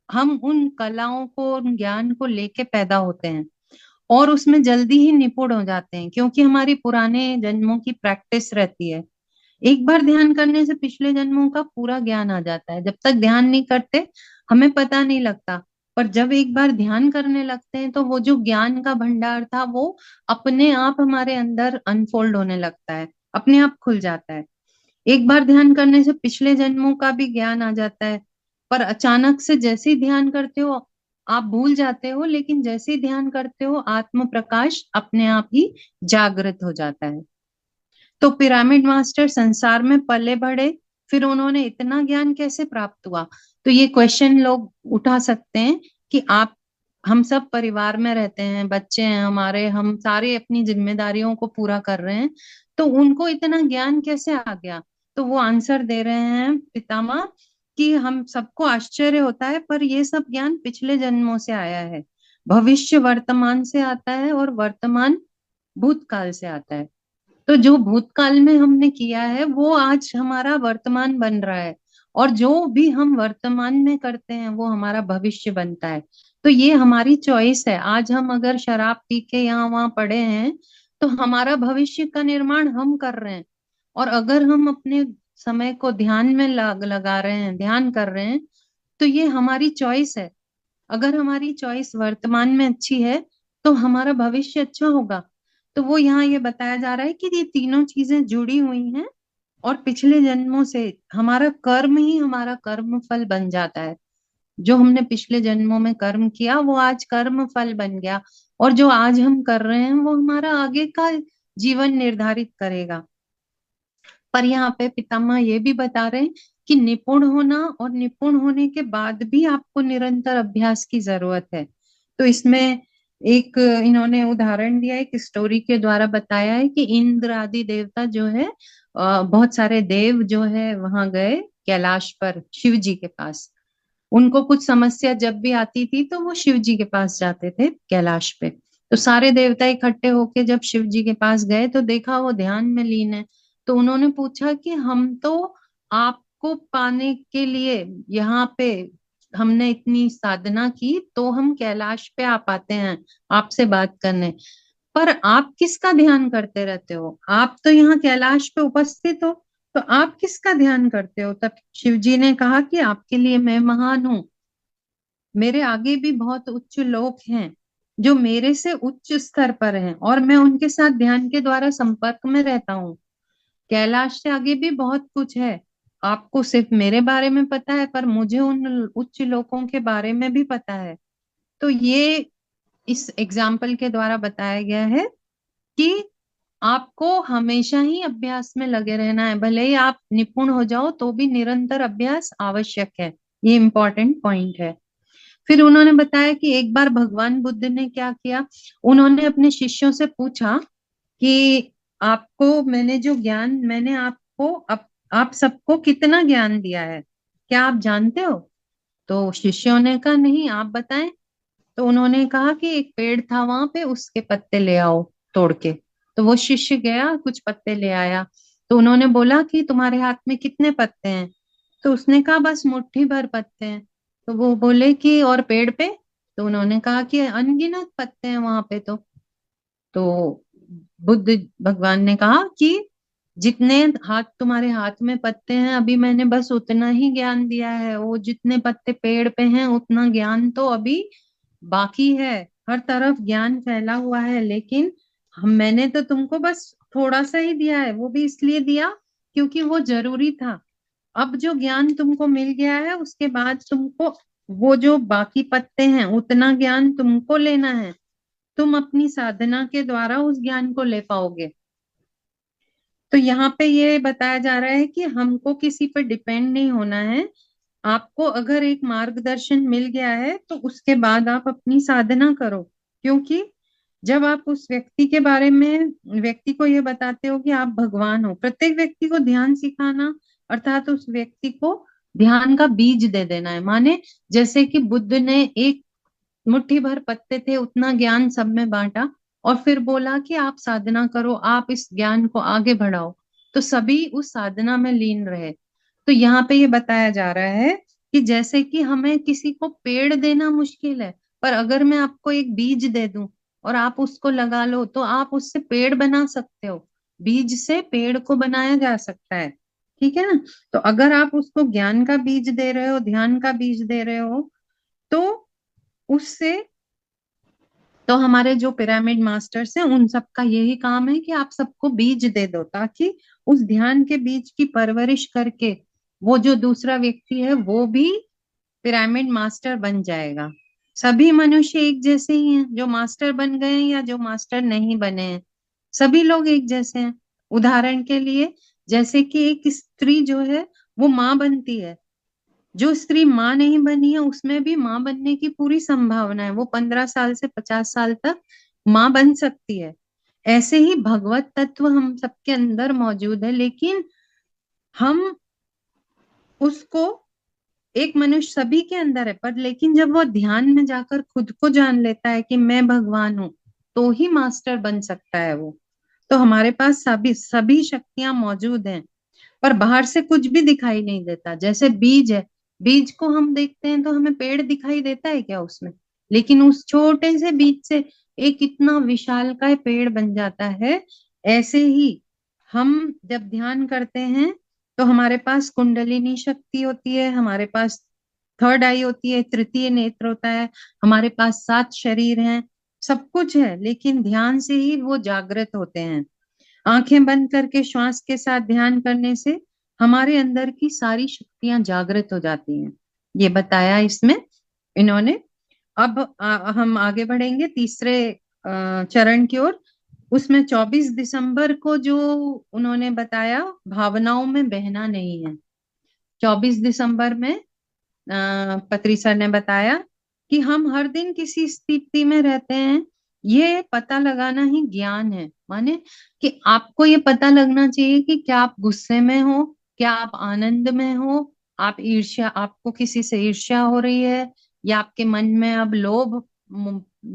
हम उन कलाओं को, उन ज्ञान को लेके पैदा होते हैं और उसमें जल्दी ही निपुण हो जाते हैं, क्योंकि हमारी पुराने जन्मों की प्रैक्टिस रहती है। एक बार ध्यान करने से पिछले जन्मों का पूरा ज्ञान आ जाता है। जब तक ध्यान नहीं करते हमें पता नहीं लगता, पर जब एक बार ध्यान करने लगते हैं तो वो जो ज्ञान का भंडार था वो अपने आप हमारे अंदर अनफोल्ड होने लगता है, अपने आप खुल जाता है। एक बार ध्यान करने से पिछले जन्मों का भी ज्ञान आ जाता है, पर अचानक से जैसे ही ध्यान करते हो आप भूल जाते हो, लेकिन जैसे ही ध्यान करते हो आत्म प्रकाश अपने आप ही जागृत हो जाता है। तो पिरामिड मास्टर संसार में पले बढ़े, फिर उन्होंने इतना ज्ञान कैसे प्राप्त हुआ? तो ये क्वेश्चन लोग उठा सकते हैं कि आप, हम सब परिवार में रहते हैं, बच्चे हैं हमारे, हम सारे अपनी जिम्मेदारियों को पूरा कर रहे हैं, तो उनको इतना ज्ञान कैसे आ गया? तो वो आंसर दे रहे हैं पितामह कि हम सबको आश्चर्य होता है, पर ये सब ज्ञान पिछले जन्मों से आया है। भविष्य वर्तमान से आता है और वर्तमान भूतकाल से आता है। तो जो भूतकाल में हमने किया है वो आज हमारा वर्तमान बन रहा है, और जो भी हम वर्तमान में करते हैं वो हमारा भविष्य बनता है। तो ये हमारी चॉइस है। आज हम अगर शराब पी के यहाँ वहां पड़े हैं, तो हमारा भविष्य का निर्माण हम कर रहे हैं। और अगर हम अपने समय को ध्यान में लगा रहे हैं, ध्यान कर रहे हैं, तो ये हमारी चॉइस है। अगर हमारी चॉइस वर्तमान में अच्छी है, तो हमारा भविष्य अच्छा होगा। तो वो यहाँ ये बताया जा रहा है कि ये तीनों चीजें जुड़ी हुई हैं, और पिछले जन्मों से हमारा कर्म ही हमारा कर्म फल बन जाता है। जो हमने पिछले जन्मों में कर्म किया वो आज कर्म फल बन गया, और जो आज हम कर रहे हैं वो हमारा आगे का जीवन निर्धारित करेगा। पर यहाँ पे पितामह ये भी बता रहे हैं कि निपुण होना, और निपुण होने के बाद भी आपको निरंतर अभ्यास की जरूरत है। तो इसमें एक इन्होंने उदाहरण दिया, एक स्टोरी के द्वारा बताया है कि इंद्र आदि देवता जो है, बहुत सारे देव जो है वहां गए कैलाश पर शिव जी के पास। उनको कुछ समस्या जब भी आती थी तो वो शिव जी के पास जाते थे कैलाश पे। तो सारे देवता इकट्ठे होके जब शिव जी के पास गए तो देखा वो ध्यान में लीन है। तो उन्होंने पूछा कि हम तो आपको पाने के लिए यहाँ पे हमने इतनी साधना की, तो हम कैलाश पे आ पाते हैं आपसे बात करने, पर आप किसका ध्यान करते रहते हो? आप तो यहाँ कैलाश पे उपस्थित हो, तो आप किसका ध्यान करते हो? तब शिव जी ने कहा कि आपके लिए मैं महान हूँ, मेरे आगे भी बहुत उच्च लोग हैं जो मेरे से उच्च स्तर पर हैं, और मैं उनके साथ ध्यान के द्वारा संपर्क में रहता हूँ। कैलाश से आगे भी बहुत कुछ है। आपको सिर्फ मेरे बारे में पता है, पर मुझे उन उच्च लोगों के बारे में भी पता है। तो ये इस एग्जाम्पल के द्वारा बताया गया है कि आपको हमेशा ही अभ्यास में लगे रहना है। भले ही आप निपुण हो जाओ तो भी निरंतर अभ्यास आवश्यक है। ये इम्पोर्टेंट पॉइंट है। फिर उन्होंने बताया कि एक बार भगवान बुद्ध ने क्या किया, उन्होंने अपने शिष्यों से पूछा कि आपको मैंने जो ज्ञान, मैंने आपको आप सबको कितना ज्ञान दिया है, क्या आप जानते हो? तो शिष्यों ने कहा नहीं, आप बताएं। तो उन्होंने कहा कि एक पेड़ था वहां पे, उसके पत्ते ले आओ तोड़ के। तो वो शिष्य गया, कुछ पत्ते ले आया। तो उन्होंने बोला कि तुम्हारे हाथ में कितने पत्ते हैं? तो उसने कहा बस मुट्ठी भर पत्ते हैं। तो वो बोले कि और पेड़ पे? तो उन्होंने कहा कि अनगिनत पत्ते हैं वहां पे। तो बुद्ध भगवान ने कहा कि जितने हाथ तुम्हारे हाथ में पत्ते हैं, अभी मैंने बस उतना ही ज्ञान दिया है। वो जितने पत्ते पेड़ पे हैं उतना ज्ञान तो अभी बाकी है। हर तरफ ज्ञान फैला हुआ है, लेकिन मैंने तो तुमको बस थोड़ा सा ही दिया है। वो भी इसलिए दिया क्योंकि वो जरूरी था। अब जो ज्ञान तुमको मिल गया है उसके बाद तुमको वो जो बाकी पत्ते हैं उतना ज्ञान तुमको लेना है। तुम अपनी साधना के द्वारा उस ज्ञान को ले पाओगे। तो यहाँ पे ये बताया जा रहा है कि हमको किसी पर डिपेंड नहीं होना है। आपको अगर एक मार्गदर्शन मिल गया है तो उसके बाद आप अपनी साधना करो। क्योंकि जब आप उस व्यक्ति के बारे में, व्यक्ति को ये बताते हो कि आप भगवान हो, प्रत्येक व्यक्ति को ध्यान सिखाना अर्थात उस व्यक्ति को ध्यान का बीज दे देना है। माने जैसे कि बुद्ध ने एक मुट्ठी भर पत्ते थे उतना ज्ञान सब में बांटा, और फिर बोला कि आप साधना करो, आप इस ज्ञान को आगे बढ़ाओ। तो सभी उस साधना में लीन रहे। तो यहाँ पे ये बताया जा रहा है कि जैसे कि हमें किसी को पेड़ देना मुश्किल है, पर अगर मैं आपको एक बीज दे दूं और आप उसको लगा लो तो आप उससे पेड़ बना सकते हो। बीज से पेड़ को बनाया जा सकता है। ठीक है ना? तो अगर आप उसको ज्ञान का बीज दे रहे हो, ध्यान का बीज दे रहे हो, तो उससे, तो हमारे जो पिरामिड मास्टर्स हैं उन सबका यही काम है कि आप सबको बीज दे दो, ताकि उस ध्यान के बीज की परवरिश करके वो जो दूसरा व्यक्ति है वो भी पिरामिड मास्टर बन जाएगा। सभी मनुष्य एक जैसे ही हैं, जो मास्टर बन गए हैं या जो मास्टर नहीं बने हैं, सभी लोग एक जैसे हैं। उदाहरण के लिए, जैसे कि एक स्त्री जो है वो माँ बनती है, जो स्त्री माँ नहीं बनी है उसमें भी माँ बनने की पूरी संभावना है, वो 15 साल से 50 साल तक माँ बन सकती है। ऐसे ही भगवत तत्व हम सबके अंदर मौजूद है, लेकिन हम उसको, एक मनुष्य सभी के अंदर है, पर लेकिन जब वो ध्यान में जाकर खुद को जान लेता है कि मैं भगवान हूं, तो ही मास्टर बन सकता है वो। तो हमारे पास सभी सभी शक्तियां मौजूद हैं, पर बाहर से कुछ भी दिखाई नहीं देता। जैसे बीज है, बीज को हम देखते हैं तो हमें पेड़ दिखाई देता है क्या उसमें? लेकिन उस छोटे से बीज से एक इतना विशालकाय पेड़ बन जाता है। ऐसे ही हम जब ध्यान करते हैं तो हमारे पास कुंडलिनी शक्ति होती है, हमारे पास थर्ड आई होती है, तृतीय नेत्र होता है, हमारे पास 7 शरीर हैं, सब कुछ है, लेकिन ध्यान से ही वो जागृत होते हैं। आंखें बंद करके श्वास के साथ ध्यान करने से हमारे अंदर की सारी शक्तियां जागृत हो जाती हैं। ये बताया इसमें इन्होंने। अब हम आगे बढ़ेंगे तीसरे चरण की ओर। उसमें 24 दिसंबर को जो उन्होंने बताया, भावनाओं में बहना नहीं है। 24 दिसंबर में पत्री सर ने बताया कि हम हर दिन किसी स्थिति में रहते हैं, ये पता लगाना ही ज्ञान है। माने कि आपको ये पता लगना चाहिए कि क्या आप गुस्से में हो, क्या आप आनंद में हो, आप ईर्ष्या, आपको किसी से ईर्ष्या हो रही है, या आपके मन में अब लोभ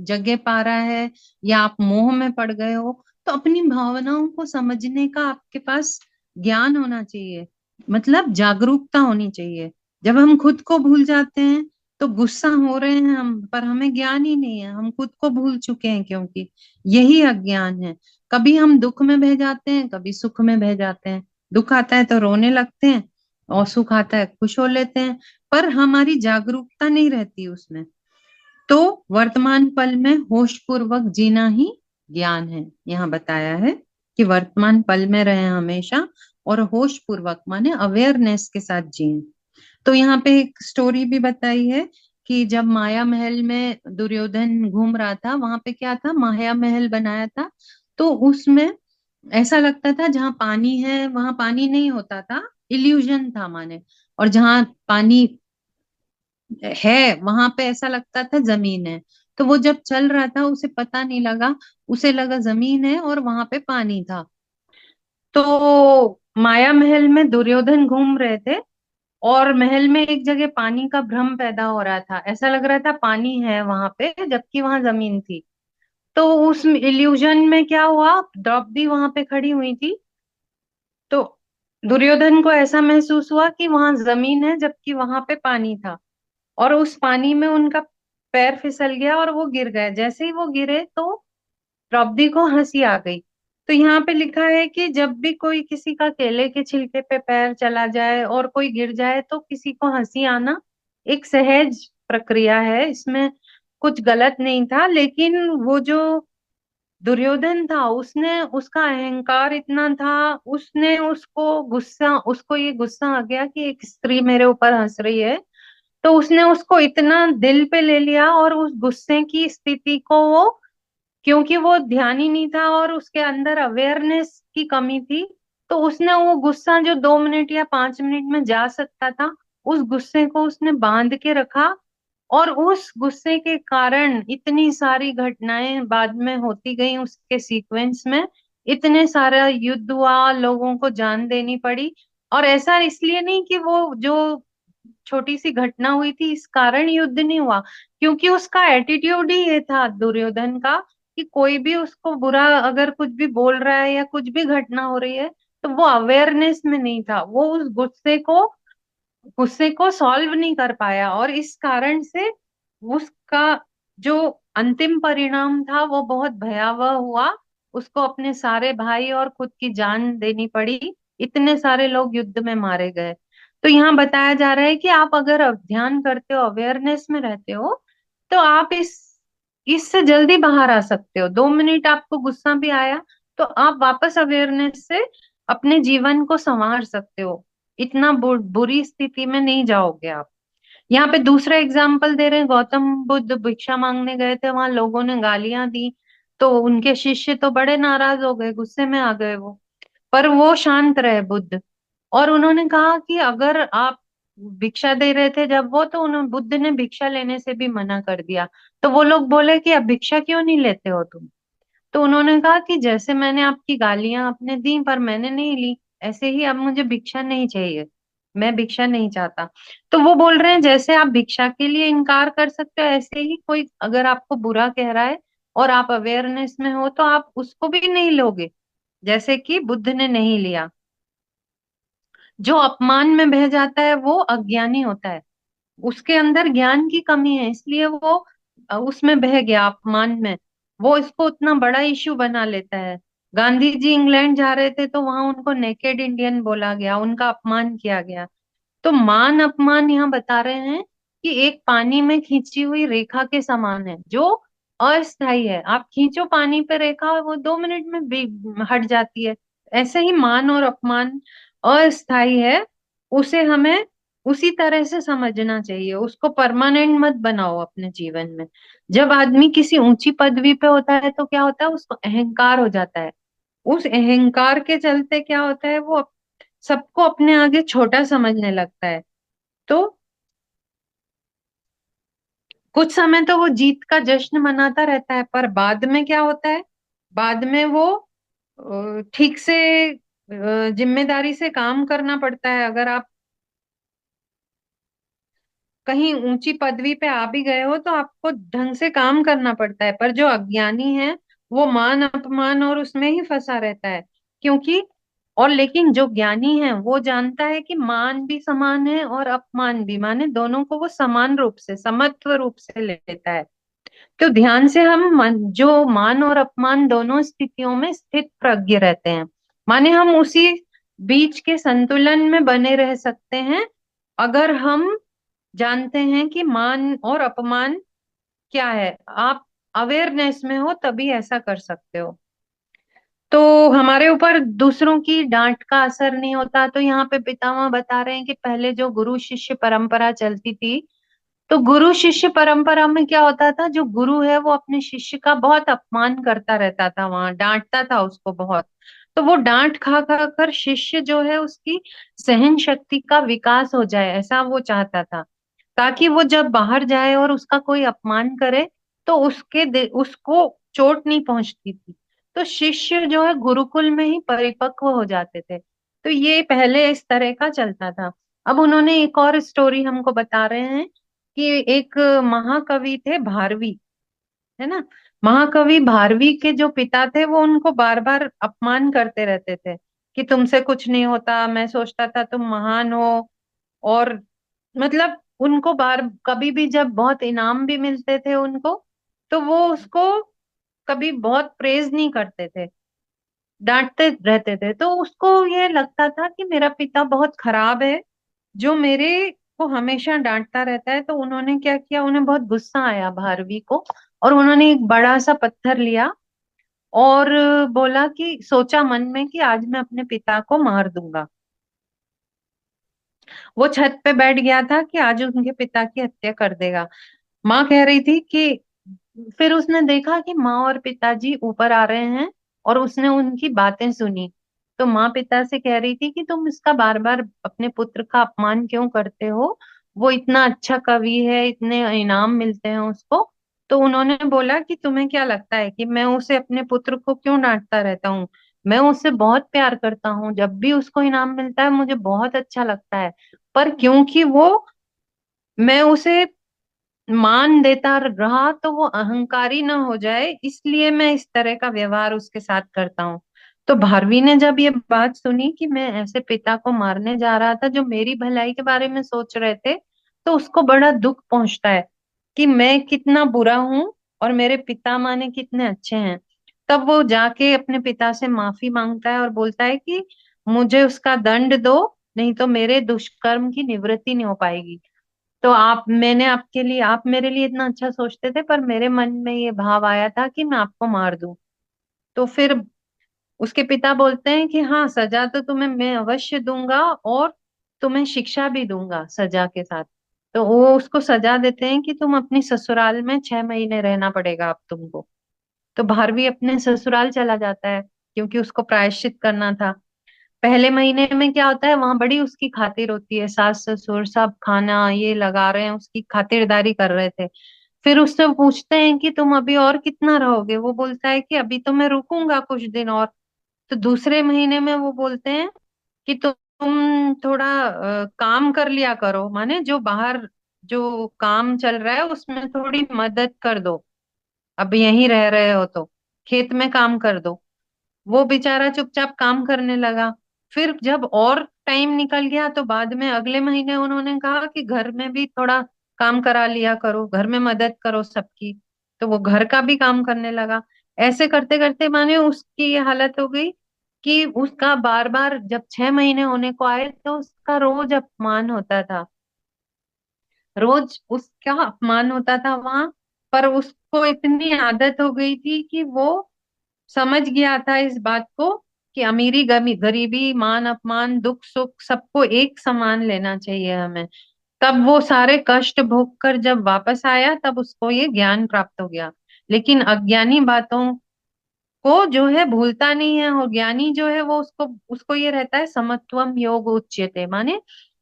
जगह पा रहा है, या आप मोह में पड़ गए हो। तो अपनी भावनाओं को समझने का आपके पास ज्ञान होना चाहिए, मतलब जागरूकता होनी चाहिए। जब हम खुद को भूल जाते हैं तो गुस्सा हो रहे हैं हम, पर हमें ज्ञान ही नहीं है, हम खुद को भूल चुके हैं, क्योंकि यही अज्ञान है। कभी हम दुख में बह जाते हैं, कभी सुख में बह जाते हैं। दुख आता है तो रोने लगते हैं, और सुख आता है खुश हो लेते हैं, पर हमारी जागरूकता नहीं रहती उसमें। तो वर्तमान पल में होश पूर्वक जीना ही ज्ञान है। यहाँ बताया है कि वर्तमान पल में रहे हमेशा, और होश पूर्वक माने अवेयरनेस के साथ जिए। तो यहाँ पे एक स्टोरी भी बताई है कि जब माया महल में दुर्योधन घूम रहा था, वहां पे क्या था, माया महल बनाया था। तो उसमें ऐसा लगता था जहाँ पानी है वहां पानी नहीं होता था, इल्यूजन था माने। और जहाँ पानी है वहां पे ऐसा लगता था जमीन है। तो वो जब चल रहा था उसे पता नहीं लगा, उसे लगा जमीन है और वहां पे पानी था। तो माया महल में दुर्योधन घूम रहे थे, और महल में एक जगह पानी का भ्रम पैदा हो रहा था, ऐसा लग रहा था पानी है वहां पे जबकि वहां जमीन थी। तो उस इल्यूजन में क्या हुआ, द्रौपदी वहां पे खड़ी हुई थी, तो दुर्योधन को ऐसा महसूस हुआ कि वहां जमीन है जबकि वहां पे पानी था। और उस पानी में उनका पैर फिसल गया और वो गिर गए। जैसे ही वो गिरे तो द्रौपदी को हंसी आ गई। तो यहाँ पे लिखा है कि जब भी कोई किसी का केले के छिलके पे पैर चला जाए और कोई गिर जाए तो किसी को हंसी आना एक सहज प्रक्रिया है, इसमें कुछ गलत नहीं था। लेकिन वो जो दुर्योधन था, उसने, उसका अहंकार इतना था, उसने उसको गुस्सा, उसको ये गुस्सा आ गया कि एक स्त्री मेरे ऊपर हंस रही है। तो उसने उसको इतना दिल पे ले लिया, और उस गुस्से की स्थिति को वो, क्योंकि वो ध्यान ही नहीं था और उसके अंदर अवेयरनेस की कमी थी, तो उसने वो गुस्सा जो 2 मिनट या 5 मिनट में जा सकता था, उस गुस्से को उसने बांध के रखा। और उस गुस्से के कारण इतनी सारी घटनाएं बाद में होती गई उसके सीक्वेंस में, इतने सारा युद्ध हुआ, लोगों को जान देनी पड़ी। और ऐसा इसलिए नहीं कि वो जो छोटी सी घटना हुई थी इस कारण युद्ध नहीं हुआ, क्योंकि उसका एटीट्यूड ही ये था दुर्योधन का कि कोई भी उसको बुरा अगर कुछ भी बोल रहा है या कुछ भी घटना हो रही है, तो वो अवेयरनेस में नहीं था, वो उस गुस्से को सॉल्व नहीं कर पाया। और इस कारण से उसका जो अंतिम परिणाम था वो बहुत भयावह हुआ। उसको अपने सारे भाई और खुद की जान देनी पड़ी, इतने सारे लोग युद्ध में मारे गए। तो यहाँ बताया जा रहा है कि आप अगर ध्यान करते हो, अवेयरनेस में रहते हो, तो आप इससे जल्दी बाहर आ सकते हो। 2 मिनट आपको गुस्सा भी आया तो आप वापस अवेयरनेस से अपने जीवन को संवार सकते हो, इतना बुरी स्थिति में नहीं जाओगे आप। यहाँ पे दूसरा एग्जाम्पल दे रहे हैं, गौतम बुद्ध भिक्षा मांगने गए थे, वहां लोगों ने गालियां दी, तो उनके शिष्य तो बड़े नाराज हो गए, गुस्से में आ गए वो। पर वो शांत रहे बुद्ध। और उन्होंने कहा कि अगर आप भिक्षा दे रहे थे जब वो, तो उन्होंने बुद्ध ने भिक्षा लेने से भी मना कर दिया। तो वो लोग बोले कि अब भिक्षा क्यों नहीं लेते हो तुम? तो उन्होंने कहा कि जैसे मैंने आपकी गालियां आपने दी पर मैंने नहीं ली, ऐसे ही अब मुझे भिक्षा नहीं चाहिए, मैं भिक्षा नहीं चाहता। तो वो बोल रहे हैं जैसे आप भिक्षा के लिए इनकार कर सकते हो, ऐसे ही कोई अगर आपको बुरा कह रहा है और आप अवेयरनेस में हो तो आप उसको भी नहीं लोगे, जैसे कि बुद्ध ने नहीं लिया। जो अपमान में बह जाता है वो अज्ञानी होता है, उसके अंदर ज्ञान की कमी है, इसलिए वो उसमें बह गया अपमान में, वो इसको उतना बड़ा इश्यू बना लेता है। गांधी जी इंग्लैंड जा रहे थे तो वहां उनको नेकेड इंडियन बोला गया, उनका अपमान किया गया। तो मान अपमान यहाँ बता रहे हैं कि एक पानी में खींची हुई रेखा के समान है, जो अस्थाई है। आप खींचो पानी पे रेखा, वो 2 मिनट में हट जाती है। ऐसे ही मान और अपमान अस्थाई है, उसे हमें उसी तरह से समझना चाहिए, उसको परमानेंट मत बनाओ अपने जीवन में। जब आदमी किसी ऊंची पदवी पे होता है तो क्या होता है, उसको अहंकार हो जाता है। उस अहंकार के चलते क्या होता है, वो सबको अपने आगे छोटा समझने लगता है। तो कुछ समय तो वो जीत का जश्न मनाता रहता है, पर बाद में क्या होता है, बाद में वो ठीक से जिम्मेदारी से काम करना पड़ता है। अगर आप कहीं ऊंची पदवी पे आ भी गए हो तो आपको ढंग से काम करना पड़ता है। पर जो अज्ञानी है वो मान अपमान और उसमें ही फंसा रहता है, क्योंकि और लेकिन जो ज्ञानी है वो जानता है कि मान भी समान है और अपमान भी, माने दोनों को वो समान रूप से समत्व रूप से लेता है। तो ध्यान से हम जो मान और अपमान दोनों स्थितियों में स्थित प्रज्ञ रहते हैं, माने हम उसी बीच के संतुलन में बने रह सकते हैं, अगर हम जानते हैं कि मान और अपमान क्या है। आप अवेयरनेस में हो तभी ऐसा कर सकते हो। तो हमारे ऊपर दूसरों की डांट का असर नहीं होता। तो यहाँ पे पितामह बता रहे हैं कि पहले जो गुरु शिष्य परंपरा चलती थी, तो गुरु शिष्य परंपरा में क्या होता था, जो गुरु है वो अपने शिष्य का बहुत अपमान करता रहता था, वहां डांटता था उसको बहुत। तो वो डांट खा खा कर शिष्य जो है उसकी सहन शक्ति का विकास हो जाए, ऐसा वो चाहता था, ताकि वो जब बाहर जाए और उसका कोई अपमान करे तो उसको चोट नहीं पहुंचती थी। तो शिष्य जो है गुरुकुल में ही परिपक्व हो जाते थे। तो ये पहले इस तरह का चलता था। अब उन्होंने एक और स्टोरी हमको बता रहे हैं कि एक महाकवि थे भारवी, है ना। महाकवि भारवी के जो पिता थे वो उनको बार बार अपमान करते रहते थे कि तुमसे कुछ नहीं होता, मैं सोचता था तुम महान हो। और मतलब उनको बार कभी भी जब बहुत इनाम भी मिलते थे उनको, तो वो उसको कभी बहुत प्रेज नहीं करते थे, डांटते रहते थे। तो उसको ये लगता था कि मेरा पिता बहुत खराब है जो मेरे को हमेशा डांटता रहता है। तो उन्होंने क्या किया, उन्हें बहुत गुस्सा आया भारवी को, और उन्होंने एक बड़ा सा पत्थर लिया और बोला कि सोचा मन में कि आज मैं अपने पिता को मार दूंगा। वो छत पे बैठ गया था कि आज उनके पिता की हत्या कर देगा। माँ कह रही थी कि फिर उसने देखा कि माँ और पिताजी ऊपर आ रहे हैं और उसने उनकी बातें सुनी। तो माँ पिता से कह रही थी कि तुम इसका बार बार अपने पुत्र का अपमान क्यों करते हो, वो इतना अच्छा कवि है, इतने इनाम मिलते हैं उसको। तो उन्होंने बोला कि तुम्हें क्या लगता है कि मैं उसे अपने पुत्र को क्यों डांटता रहता हूँ, मैं उससे बहुत प्यार करता हूँ, जब भी उसको इनाम मिलता है मुझे बहुत अच्छा लगता है। पर क्योंकि वो मैं उसे मान देता रहा तो वो अहंकारी ना हो जाए, इसलिए मैं इस तरह का व्यवहार उसके साथ करता हूँ। तो भारवी ने जब ये बात सुनी कि मैं ऐसे पिता को मारने जा रहा था जो मेरी भलाई के बारे में सोच रहे थे, तो उसको बड़ा दुख पहुंचता है कि मैं कितना बुरा हूं और मेरे पिता माने कितने अच्छे हैं। तब वो जाके अपने पिता से माफी मांगता है और बोलता है कि मुझे उसका दंड दो, नहीं तो मेरे दुष्कर्म की निवृत्ति नहीं हो पाएगी। तो आप मैंने आपके लिए आप मेरे लिए इतना अच्छा सोचते थे, पर मेरे मन में ये भाव आया था कि मैं आपको मार दूं। तो फिर उसके पिता बोलते हैं कि हाँ, सजा तो तुम्हें मैं अवश्य दूंगा और तुम्हें शिक्षा भी दूंगा सजा के साथ। तो वो उसको सजा देते हैं कि तुम अपनी ससुराल में 6 महीने रहना पड़ेगा अब तुमको। तो भारवी अपने ससुराल चला जाता है, क्योंकि उसको प्रायश्चित करना था। पहले महीने में क्या होता है, वहां बड़ी उसकी खातिर होती है, सास ससुर सब खाना ये लगा रहे हैं, उसकी खातिरदारी कर रहे थे। फिर उससे पूछते हैं कि तुम अभी और कितना रहोगे, वो बोलता है कि अभी तो मैं रुकूंगा कुछ दिन और। तो दूसरे महीने में वो बोलते हैं कि तुम थोड़ा काम कर लिया करो, माने जो बाहर जो काम चल रहा है उसमें थोड़ी मदद कर दो। अब यहीं रह रहे हो तो खेत में काम कर दो। वो बेचारा चुपचाप काम करने लगा। फिर जब और टाइम निकल गया तो बाद में अगले महीने उन्होंने कहा कि घर में भी थोड़ा काम करा लिया करो, घर में मदद करो सबकी। तो वो घर का भी काम करने लगा। ऐसे करते करते माने उसकी ये हालत हो गई कि उसका बार बार जब 6 महीने होने को आए तो उसका रोज अपमान होता था। रोज उसका अपमान होता था वहां। पर उसको इतनी आदत हो गई थी कि वो समझ गया था इस बात को कि अमीरी गरीबी मान अपमान दुख सुख सबको एक समान लेना चाहिए हमें। तब वो सारे कष्ट भोग कर जब वापस आया तब उसको ये ज्ञान प्राप्त हो गया। लेकिन अज्ञानी बातों को जो है भूलता नहीं है, और ज्ञानी जो है वो उसको उसको ये रहता है समत्वम योग उच्यते, माने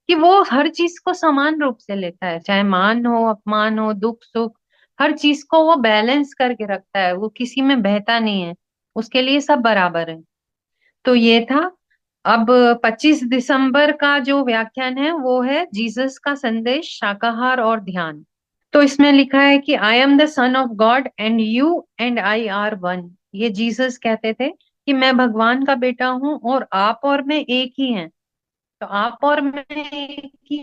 कि वो हर चीज को समान रूप से लेता है, चाहे मान हो अपमान हो दुख सुख, हर चीज को वो बैलेंस करके रखता है, वो किसी में बहता नहीं है, उसके लिए सब बराबर है। तो ये था। अब 25 दिसंबर का जो व्याख्यान है वो है जीसस का संदेश, शाकाहार और ध्यान। तो इसमें लिखा है कि I am the son of God and you and I R one. ये जीसस कहते थे कि मैं भगवान का बेटा हूँ और आप और मैं एक ही हैं। तो आप और मैं एक ही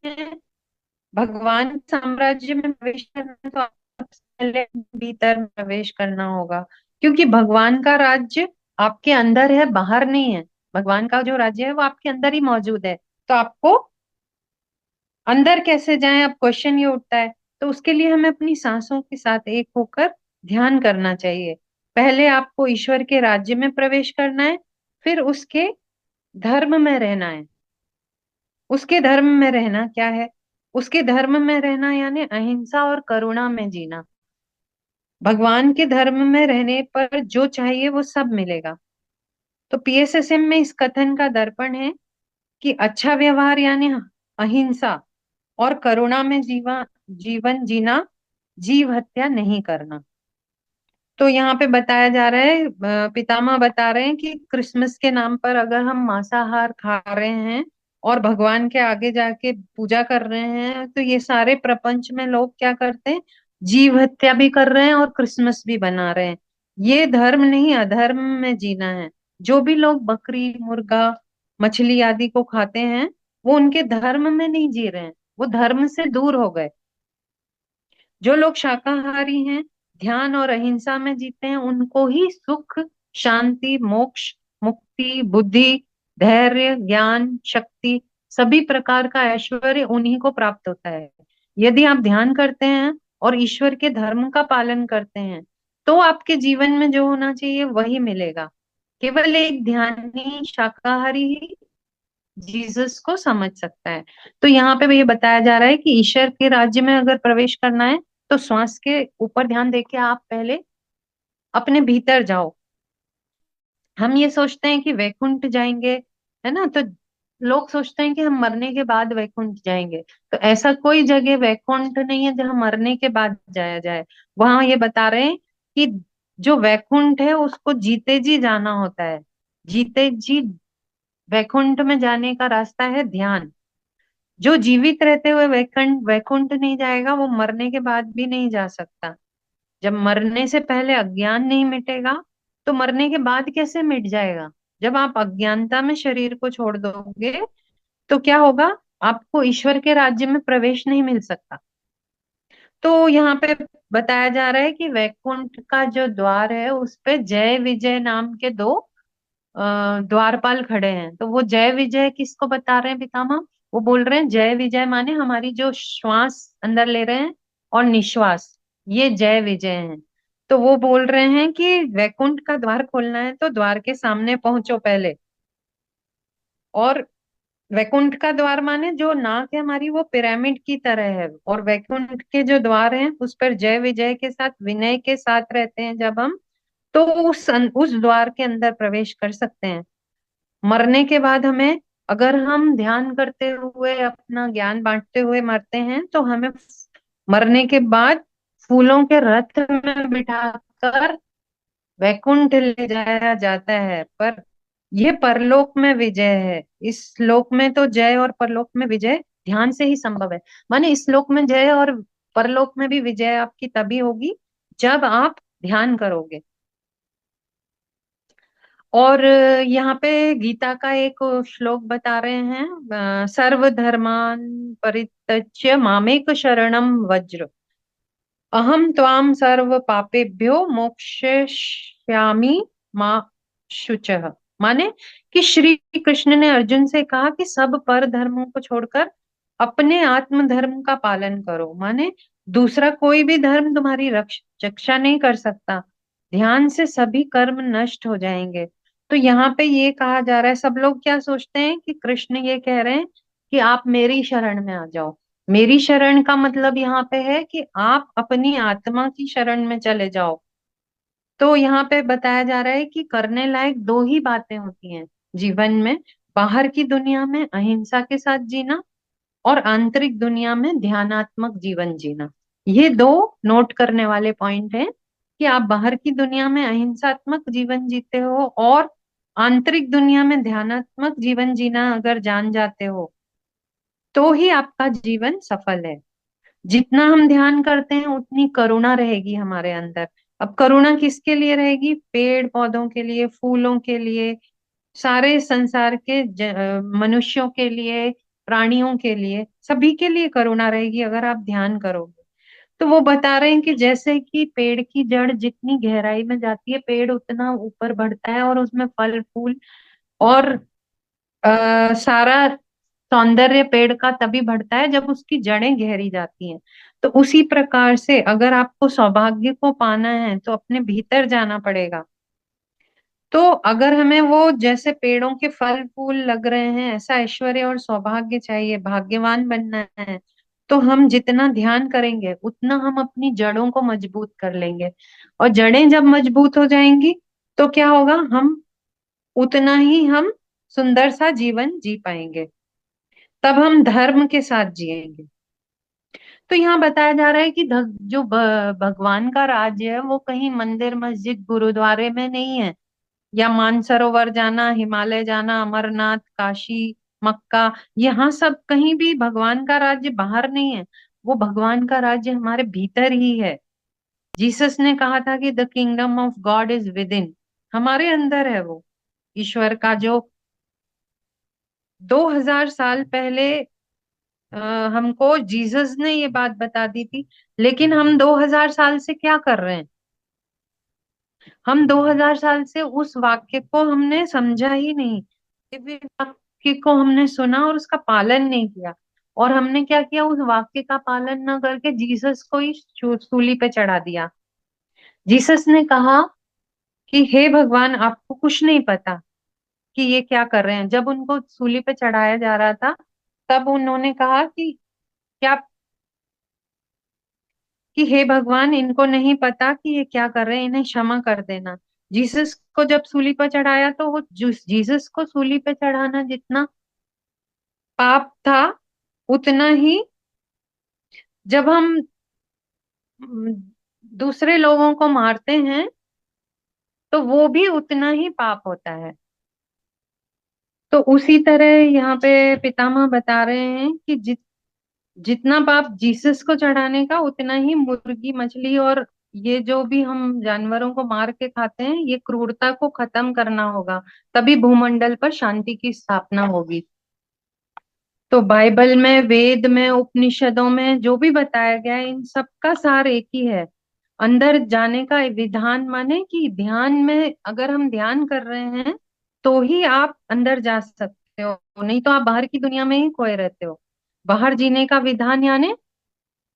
हैं। भगवान साम्राज्य में प्रवेश करना है तो आपको पहले भीतर प्रवेश करना होगा, क्योंकि भगवान का राज्य आपके अंदर है, बाहर नहीं है। भगवान का जो राज्य है वो आपके अंदर ही मौजूद है। तो आपको अंदर कैसे जाएं, अब क्वेश्चन ये उठता है। तो उसके लिए हमें अपनी सांसों के साथ एक होकर ध्यान करना चाहिए। पहले आपको ईश्वर के राज्य में प्रवेश करना है, फिर उसके धर्म में रहना है। उसके धर्म में रहना क्या है? उसके धर्म में रहना यानी अहिंसा और करुणा में जीना। भगवान के धर्म में रहने पर जो चाहिए वो सब मिलेगा। तो पीएसएसएम में इस कथन का दर्पण है कि अच्छा व्यवहार यानी अहिंसा और करुणा में जीवन जीना, जीव हत्या नहीं करना। तो यहाँ पे बताया जा रहा है, पितामह बता रहे हैं कि क्रिसमस के नाम पर अगर हम मांसाहार खा रहे हैं और भगवान के आगे जाके पूजा कर रहे हैं, तो ये सारे प्रपंच में लोग क्या करते हैं, जीव हत्या भी कर रहे हैं और क्रिसमस भी बना रहे हैं। ये धर्म नहीं, अधर्म में जीना है। जो भी लोग बकरी मुर्गा मछली आदि को खाते हैं वो उनके धर्म में नहीं जी रहे हैं, वो धर्म से दूर हो गए। जो लोग शाकाहारी हैं, ध्यान और अहिंसा में जीते हैं, उनको ही सुख शांति मोक्ष मुक्ति बुद्धि धैर्य ज्ञान शक्ति सभी प्रकार का ऐश्वर्य उन्हीं को प्राप्त होता है। यदि आप ध्यान करते हैं और ईश्वर के धर्म का पालन करते हैं तो आपके जीवन में जो होना चाहिए वही मिलेगा। केवल एक ध्यानी शाकाहारी ही जीसस को समझ सकता है। तो यहाँ पे ये बताया जा रहा है कि ईश्वर के राज्य में अगर प्रवेश करना है तो श्वास के ऊपर ध्यान देके आप पहले अपने भीतर जाओ। हम ये सोचते हैं कि वैकुंठ जाएंगे, है ना, तो लोग सोचते हैं कि हम मरने के बाद वैकुंठ जाएंगे। तो ऐसा कोई जगह वैकुंठ नहीं है जहाँ मरने के बाद जाया जाए। वहां ये बता रहे हैं कि जो वैकुंठ है उसको जीते जी जाना होता है। जीते जी वैकुंठ में जाने का रास्ता है ध्यान। जो जीवित रहते हुए वैकुंठ वैकुंठ नहीं जाएगा वो मरने के बाद भी नहीं जा सकता। जब मरने से पहले अज्ञान नहीं मिटेगा तो मरने के बाद कैसे मिट जाएगा? जब आप अज्ञानता में शरीर को छोड़ दोगे तो क्या होगा, आपको ईश्वर के राज्य में प्रवेश नहीं मिल सकता। तो यहाँ पे बताया जा रहा है कि वैकुंठ का जो द्वार है उस पे जय विजय नाम के दो द्वारपाल खड़े हैं। तो वो जय विजय किसको बता रहे हैं पितामह? वो बोल रहे हैं जय विजय माने हमारी जो श्वास अंदर ले रहे हैं और निश्वास, ये जय विजय है। तो वो बोल रहे हैं कि वैकुंठ का द्वार खोलना है तो द्वार के सामने पहुंचो पहले, और वैकुंठ का द्वार माने जो नाक है हमारी वो पिरामिड की तरह है, और वैकुंठ के जो द्वार हैं उस पर जय विजय के साथ, विनय के साथ रहते हैं जब हम, तो उस द्वार के अंदर प्रवेश कर सकते हैं। मरने के बाद हमें, अगर हम ध्यान करते हुए अपना ज्ञान बांटते हुए मरते हैं तो हमें मरने के बाद फूलों के रथ में बिठाकर वैकुंठ ले जाया जाता है। पर ये परलोक में विजय है, इस लोक में तो जय और परलोक में विजय ध्यान से ही संभव है। माने इस लोक में जय और परलोक में भी विजय आपकी तभी होगी जब आप ध्यान करोगे। और यहाँ पे गीता का एक श्लोक बता रहे हैं, सर्वधर्मान परित्यज्य मामेक शरणम वज्र, अहम त्वाम सर्व पापेभ्यो मोक्षयिष्यामि मां शुचः। माने कि श्री कृष्ण ने अर्जुन से कहा कि सब पर धर्मों को छोड़कर अपने आत्म धर्म का पालन करो। माने दूसरा कोई भी धर्म तुम्हारी रक्षा नहीं कर सकता, ध्यान से सभी कर्म नष्ट हो जाएंगे। तो यहाँ पे ये कहा जा रहा है, सब लोग क्या सोचते हैं कि कृष्ण ये कह रहे हैं कि आप मेरी शरण में आ जाओ। मेरी शरण का मतलब यहाँ पे है कि आप अपनी आत्मा की शरण में चले जाओ। तो यहाँ पे बताया जा रहा है कि करने लायक दो ही बातें होती हैं जीवन में, बाहर की दुनिया में अहिंसा के साथ जीना और आंतरिक दुनिया में ध्यानात्मक जीवन जीना। ये दो नोट करने वाले पॉइंट हैं कि आप बाहर की दुनिया में अहिंसात्मक जीवन जीते हो और आंतरिक दुनिया में ध्यानात्मक जीवन जीना अगर जान जाते हो तो ही आपका जीवन सफल है। जितना हम ध्यान करते हैं उतनी करुणा रहेगी हमारे अंदर। अब करुणा किसके लिए रहेगी? पेड़ पौधों के लिए, फूलों के लिए, सारे संसार के मनुष्यों के लिए, प्राणियों के लिए, सभी के लिए करुणा रहेगी अगर आप ध्यान करोगे। तो वो बता रहे हैं कि जैसे कि पेड़ की जड़ जितनी गहराई में जाती है पेड़ उतना ऊपर बढ़ता है और उसमें फल फूल और सारा सौंदर्य पेड़ का तभी बढ़ता है जब उसकी जड़ें गहरी जाती हैं। तो उसी प्रकार से अगर आपको सौभाग्य को पाना है तो अपने भीतर जाना पड़ेगा। तो अगर हमें वो जैसे पेड़ों के फल फूल लग रहे हैं ऐसा ऐश्वर्य और सौभाग्य चाहिए, भाग्यवान बनना है, तो हम जितना ध्यान करेंगे उतना हम अपनी जड़ों को मजबूत कर लेंगे। और जड़ें जब मजबूत हो जाएंगी तो क्या होगा, हम उतना ही हम सुंदर सा जीवन जी पाएंगे, तब हम धर्म के साथ जिएंगे। तो यहाँ बताया जा रहा है कि जो भगवान का राज्य है वो कहीं मंदिर मस्जिद गुरुद्वारे में नहीं है, या मानसरोवर जाना, हिमालय जाना, अमरनाथ, काशी, मक्का, यहाँ सब कहीं भी भगवान का राज्य बाहर नहीं है। वो भगवान का राज्य हमारे भीतर ही है। जीसस ने कहा था कि the kingdom of God is with in, हमारे अंदर है वो ईश्वर का जो 2000 साल पहले अ, हमको जीसस ने ये बात बता दी थी। लेकिन हम 2000 साल से क्या कर रहे हैं? हम 2000 साल से उस वाक्य को हमने समझा ही नहीं, दिव्य वाक्य को हमने सुना और उसका पालन नहीं किया। और हमने क्या किया, उस वाक्य का पालन न करके जीसस को ही सूली पे चढ़ा दिया। जीसस ने कहा कि हे भगवान, आपको कुछ नहीं पता कि ये क्या कर रहे हैं। जब उनको सूली पे चढ़ाया जा रहा था तब उन्होंने कहा कि क्या, कि हे भगवान, इनको नहीं पता कि ये क्या कर रहे हैं, इन्हें क्षमा कर देना। जीसस को जब सूली पर चढ़ाया तो वो जीसस को सूली पे चढ़ाना जितना पाप था उतना ही जब हम म, दूसरे लोगों को मारते हैं तो वो भी उतना ही पाप होता है। तो उसी तरह यहाँ पे पितामह बता रहे हैं कि जितना पाप जीसस को चढ़ाने का उतना ही मुर्गी मछली और ये जो भी हम जानवरों को मार के खाते हैं, ये क्रूरता को खत्म करना होगा, तभी भूमंडल पर शांति की स्थापना होगी। तो बाइबल में, वेद में, उपनिषदों में जो भी बताया गया है इन सब का सार एक ही है। अंदर जाने का विधान माने कि ध्यान में अगर हम ध्यान कर रहे हैं तो ही आप अंदर जा सकते हो, नहीं तो आप बाहर की दुनिया में ही खोए रहते हो। बाहर जीने का विधान यानी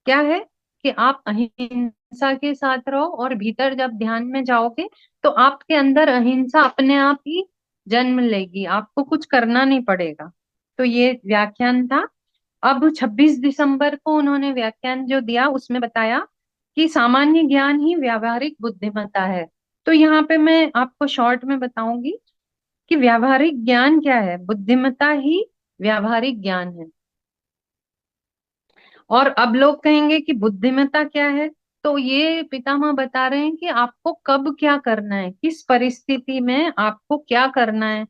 क्या है कि आप अहिंसा के साथ रहो और भीतर जब ध्यान में जाओगे तो आपके अंदर अहिंसा अपने आप ही जन्म लेगी, आपको कुछ करना नहीं पड़ेगा। तो ये व्याख्यान था। अब 26 दिसंबर को उन्होंने व्याख्यान जो दिया उसमें बताया कि सामान्य ज्ञान ही व्यावहारिक बुद्धिमत्ता है। तो यहाँ पे मैं आपको शॉर्ट में बताऊंगी कि व्यावहारिक ज्ञान क्या है। बुद्धिमत्ता ही व्यावहारिक ज्ञान है। और अब लोग कहेंगे कि बुद्धिमत्ता क्या है। तो ये पितामह बता रहे हैं कि आपको कब क्या करना है, किस परिस्थिति में आपको क्या करना है,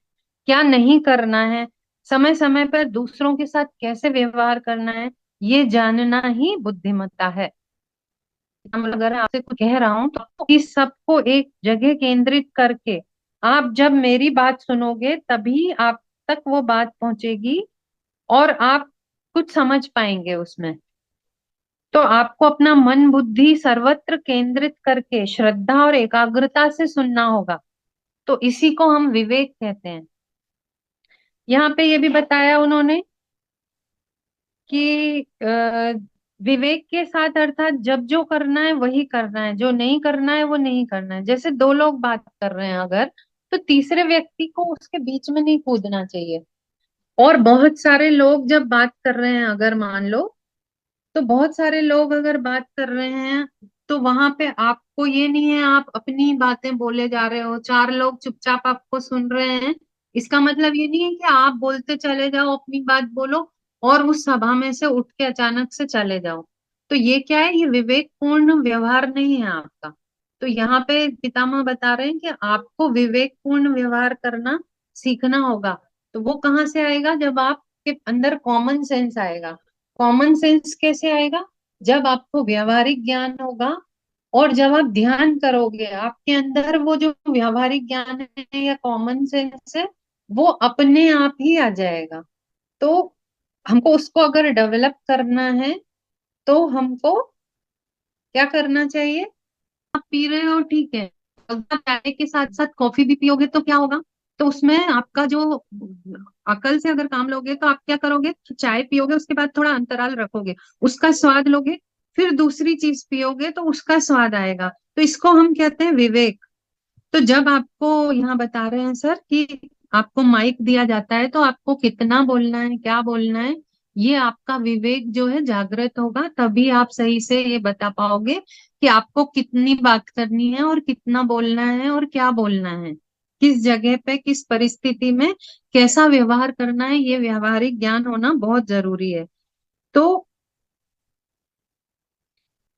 क्या नहीं करना है, समय समय पर दूसरों के साथ कैसे व्यवहार करना है, ये जानना ही बुद्धिमत्ता है। अगर आपसे कुछ कह रहा हूं तो इस सबको एक जगह केंद्रित करके आप जब मेरी बात सुनोगे तभी आप तक वो बात पहुंचेगी और आप कुछ समझ पाएंगे उसमें। तो आपको अपना मन बुद्धि सर्वत्र केंद्रित करके श्रद्धा और एकाग्रता से सुनना होगा। तो इसी को हम विवेक कहते हैं। यहाँ पे ये भी बताया उन्होंने कि विवेक के साथ अर्थात जब जो करना है वही करना है, जो नहीं करना है वो नहीं करना है। जैसे दो लोग बात कर रहे हैं अगर, तो तीसरे व्यक्ति को उसके बीच में नहीं कूदना चाहिए। और बहुत सारे लोग जब बात कर रहे हैं अगर मान लो, तो बहुत सारे लोग अगर बात कर रहे हैं तो वहां पे आपको ये नहीं है आप अपनी बातें बोले जा रहे हो, चार लोग चुपचाप आपको सुन रहे हैं, इसका मतलब ये नहीं है कि आप बोलते चले जाओ, अपनी बात बोलो और उस सभा में से उठ के अचानक से चले जाओ। तो ये क्या है, ये विवेकपूर्ण व्यवहार नहीं है आपका। तो यहाँ पे पितामह बता रहे हैं कि आपको विवेकपूर्ण व्यवहार करना सीखना होगा। तो वो कहाँ से आएगा, जब आपके अंदर कॉमन सेंस आएगा। कॉमन सेंस कैसे आएगा, जब आपको व्यावहारिक ज्ञान होगा और जब आप ध्यान करोगे आपके अंदर वो जो व्यावहारिक ज्ञान है या कॉमन सेंस है वो अपने आप ही आ जाएगा। तो हमको उसको अगर डेवलप करना है तो हमको क्या करना चाहिए। आप पी रहे हो ठीक है, अगर आप चाय के साथ साथ कॉफी भी पियोगे तो क्या होगा, तो उसमें आपका जो अकल से अगर काम लोगे तो आप क्या करोगे, तो चाय पियोगे उसके बाद थोड़ा अंतराल रखोगे, उसका स्वाद लोगे, फिर दूसरी चीज पियोगे तो उसका स्वाद आएगा। तो इसको हम कहते हैं विवेक। तो जब आपको यहाँ बता रहे हैं सर कि आपको माइक दिया जाता है तो आपको कितना बोलना है, क्या बोलना है, ये आपका विवेक जो है जागृत होगा, तभी आप सही से ये बता पाओगे कि आपको कितनी बात करनी है और कितना बोलना है और क्या बोलना है, किस जगह पे किस परिस्थिति में कैसा व्यवहार करना है। ये व्यवहारिक ज्ञान होना बहुत जरूरी है।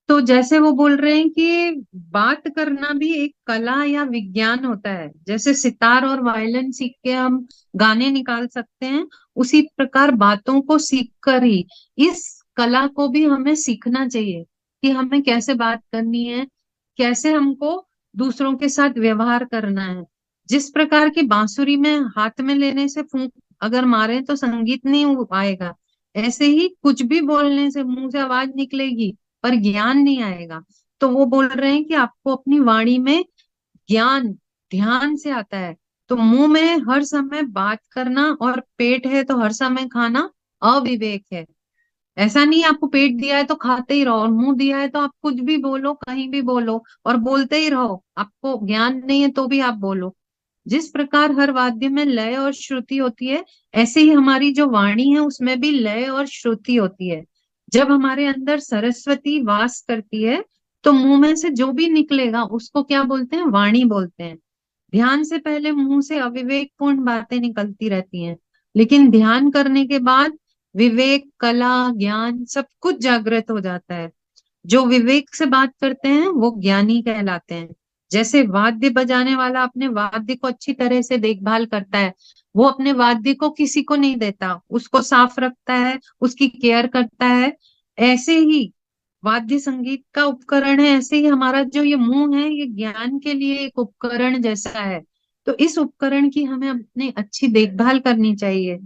तो जैसे वो बोल रहे हैं कि बात करना भी एक कला या विज्ञान होता है। जैसे सितार और वायलिन सीख के हम गाने निकाल सकते हैं, उसी प्रकार बातों को सीख कर ही इस कला को भी हमें सीखना चाहिए कि हमें कैसे बात करनी है, कैसे हमको दूसरों के साथ व्यवहार करना है। जिस प्रकार की बांसुरी में हाथ में लेने से फूंक अगर मारे तो संगीत नहीं आएगा, ऐसे ही कुछ भी बोलने से मुंह से आवाज निकलेगी पर ज्ञान नहीं आएगा। तो वो बोल रहे हैं कि आपको अपनी वाणी में ज्ञान ध्यान से आता है। तो मुंह में हर समय बात करना और पेट है तो हर समय खाना अविवेक है। ऐसा नहीं आपको पेट दिया है तो खाते ही रहो और मुंह दिया है तो आप कुछ भी बोलो कहीं भी बोलो और बोलते ही रहो, आपको ज्ञान नहीं है तो भी आप बोलो। जिस प्रकार हर वाद्य में लय और श्रुति होती है, ऐसे ही हमारी जो वाणी है उसमें भी लय और श्रुति होती है। जब हमारे अंदर सरस्वती वास करती है तो मुंह में से जो भी निकलेगा उसको क्या बोलते हैं, वाणी बोलते हैं। ध्यान से पहले मुंह से अविवेकपूर्ण बातें निकलती रहती हैं, लेकिन ध्यान करने के बाद विवेक कला ज्ञान सब कुछ जागृत हो जाता है। जो विवेक से बात करते हैं वो ज्ञानी कहलाते हैं। जैसे वाद्य बजाने वाला अपने वाद्य को अच्छी तरह से देखभाल करता है, वो अपने वाद्य को किसी को नहीं देता, उसको साफ रखता है, उसकी केयर करता है। ऐसे ही वाद्य संगीत का उपकरण है, ऐसे ही हमारा जो ये मुंह है ये ज्ञान के लिए एक उपकरण जैसा है। तो इस उपकरण की हमें अपनी अच्छी देखभाल करनी चाहिए।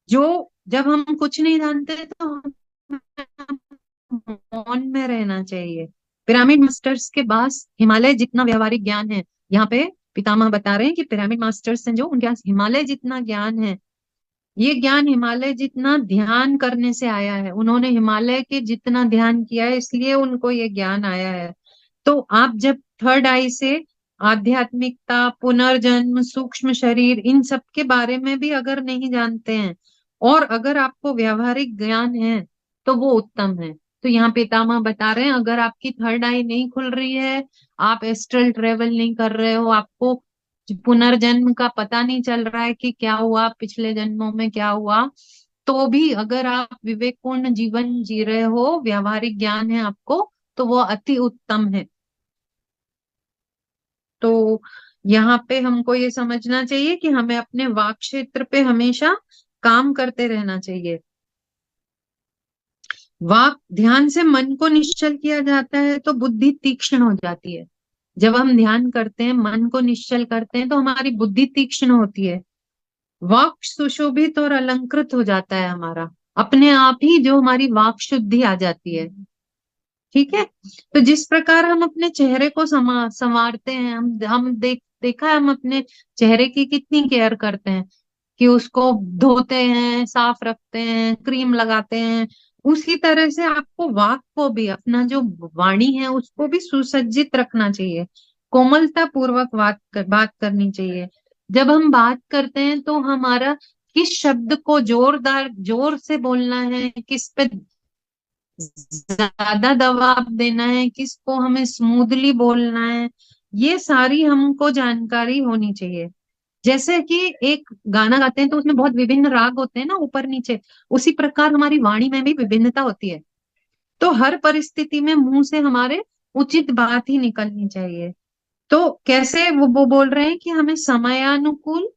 जो जब हम कुछ नहीं जानते तो हमें मौन में रहना चाहिए। पिरामिड मास्टर्स के पास हिमालय जितना व्यवहारिक ज्ञान है। यहाँ पे पितामह बता रहे हैं कि पिरामिड मास्टर्स हैं जो, उनके पास हिमालय जितना ज्ञान है। ये ज्ञान हिमालय जितना ध्यान करने से आया है, उन्होंने हिमालय के जितना ध्यान किया है इसलिए उनको ये ज्ञान आया है। तो आप जब थर्ड आई से आध्यात्मिकता पुनर्जन्म सूक्ष्म शरीर इन सब के बारे में भी अगर नहीं जानते हैं और अगर आपको व्यावहारिक ज्ञान है तो वो उत्तम है। तो यहाँ पितामह बता रहे हैं, अगर आपकी थर्ड आई नहीं खुल रही है, आप एस्ट्रल ट्रेवल नहीं कर रहे हो, आपको पुनर्जन्म का पता नहीं चल रहा है कि क्या हुआ पिछले जन्मों में क्या हुआ, तो भी अगर आप विवेकपूर्ण जीवन जी रहे हो, व्यावहारिक ज्ञान है आपको, तो वो अति उत्तम है। तो यहाँ पे हमको ये समझना चाहिए कि हमें अपने वाक क्षेत्र पे हमेशा काम करते रहना चाहिए। वाक ध्यान से मन को निश्चल किया जाता है तो बुद्धि तीक्ष्ण हो जाती है। जब हम ध्यान करते हैं, मन को निश्चल करते हैं, तो हमारी बुद्धि तीक्ष्ण होती है। वाक सुशोभित और अलंकृत हो जाता है हमारा, अपने आप ही जो हमारी वाक शुद्धि आ जाती है। ठीक है। तो जिस प्रकार हम अपने चेहरे को संवारते हैं, हम देखा है हम अपने चेहरे की कितनी केयर करते हैं, कि उसको धोते हैं, साफ रखते हैं, क्रीम लगाते हैं। उसी तरह से आपको वाक को भी, अपना जो वाणी है उसको भी सुसज्जित रखना चाहिए, कोमलता पूर्वक बात करनी चाहिए। जब हम बात करते हैं तो हमारा किस शब्द को जोर से बोलना है, किस पे ज्यादा दबाव देना है, किसको हमें स्मूथली बोलना है, ये सारी हमको जानकारी होनी चाहिए। जैसे कि एक गाना गाते हैं तो उसमें बहुत विभिन्न राग होते हैं ना, ऊपर नीचे, उसी प्रकार हमारी वाणी में भी विभिन्नता होती है। तो हर परिस्थिति में मुंह से हमारे उचित बात ही निकलनी चाहिए। तो कैसे वो बोल रहे हैं कि हमें समयानुकूल,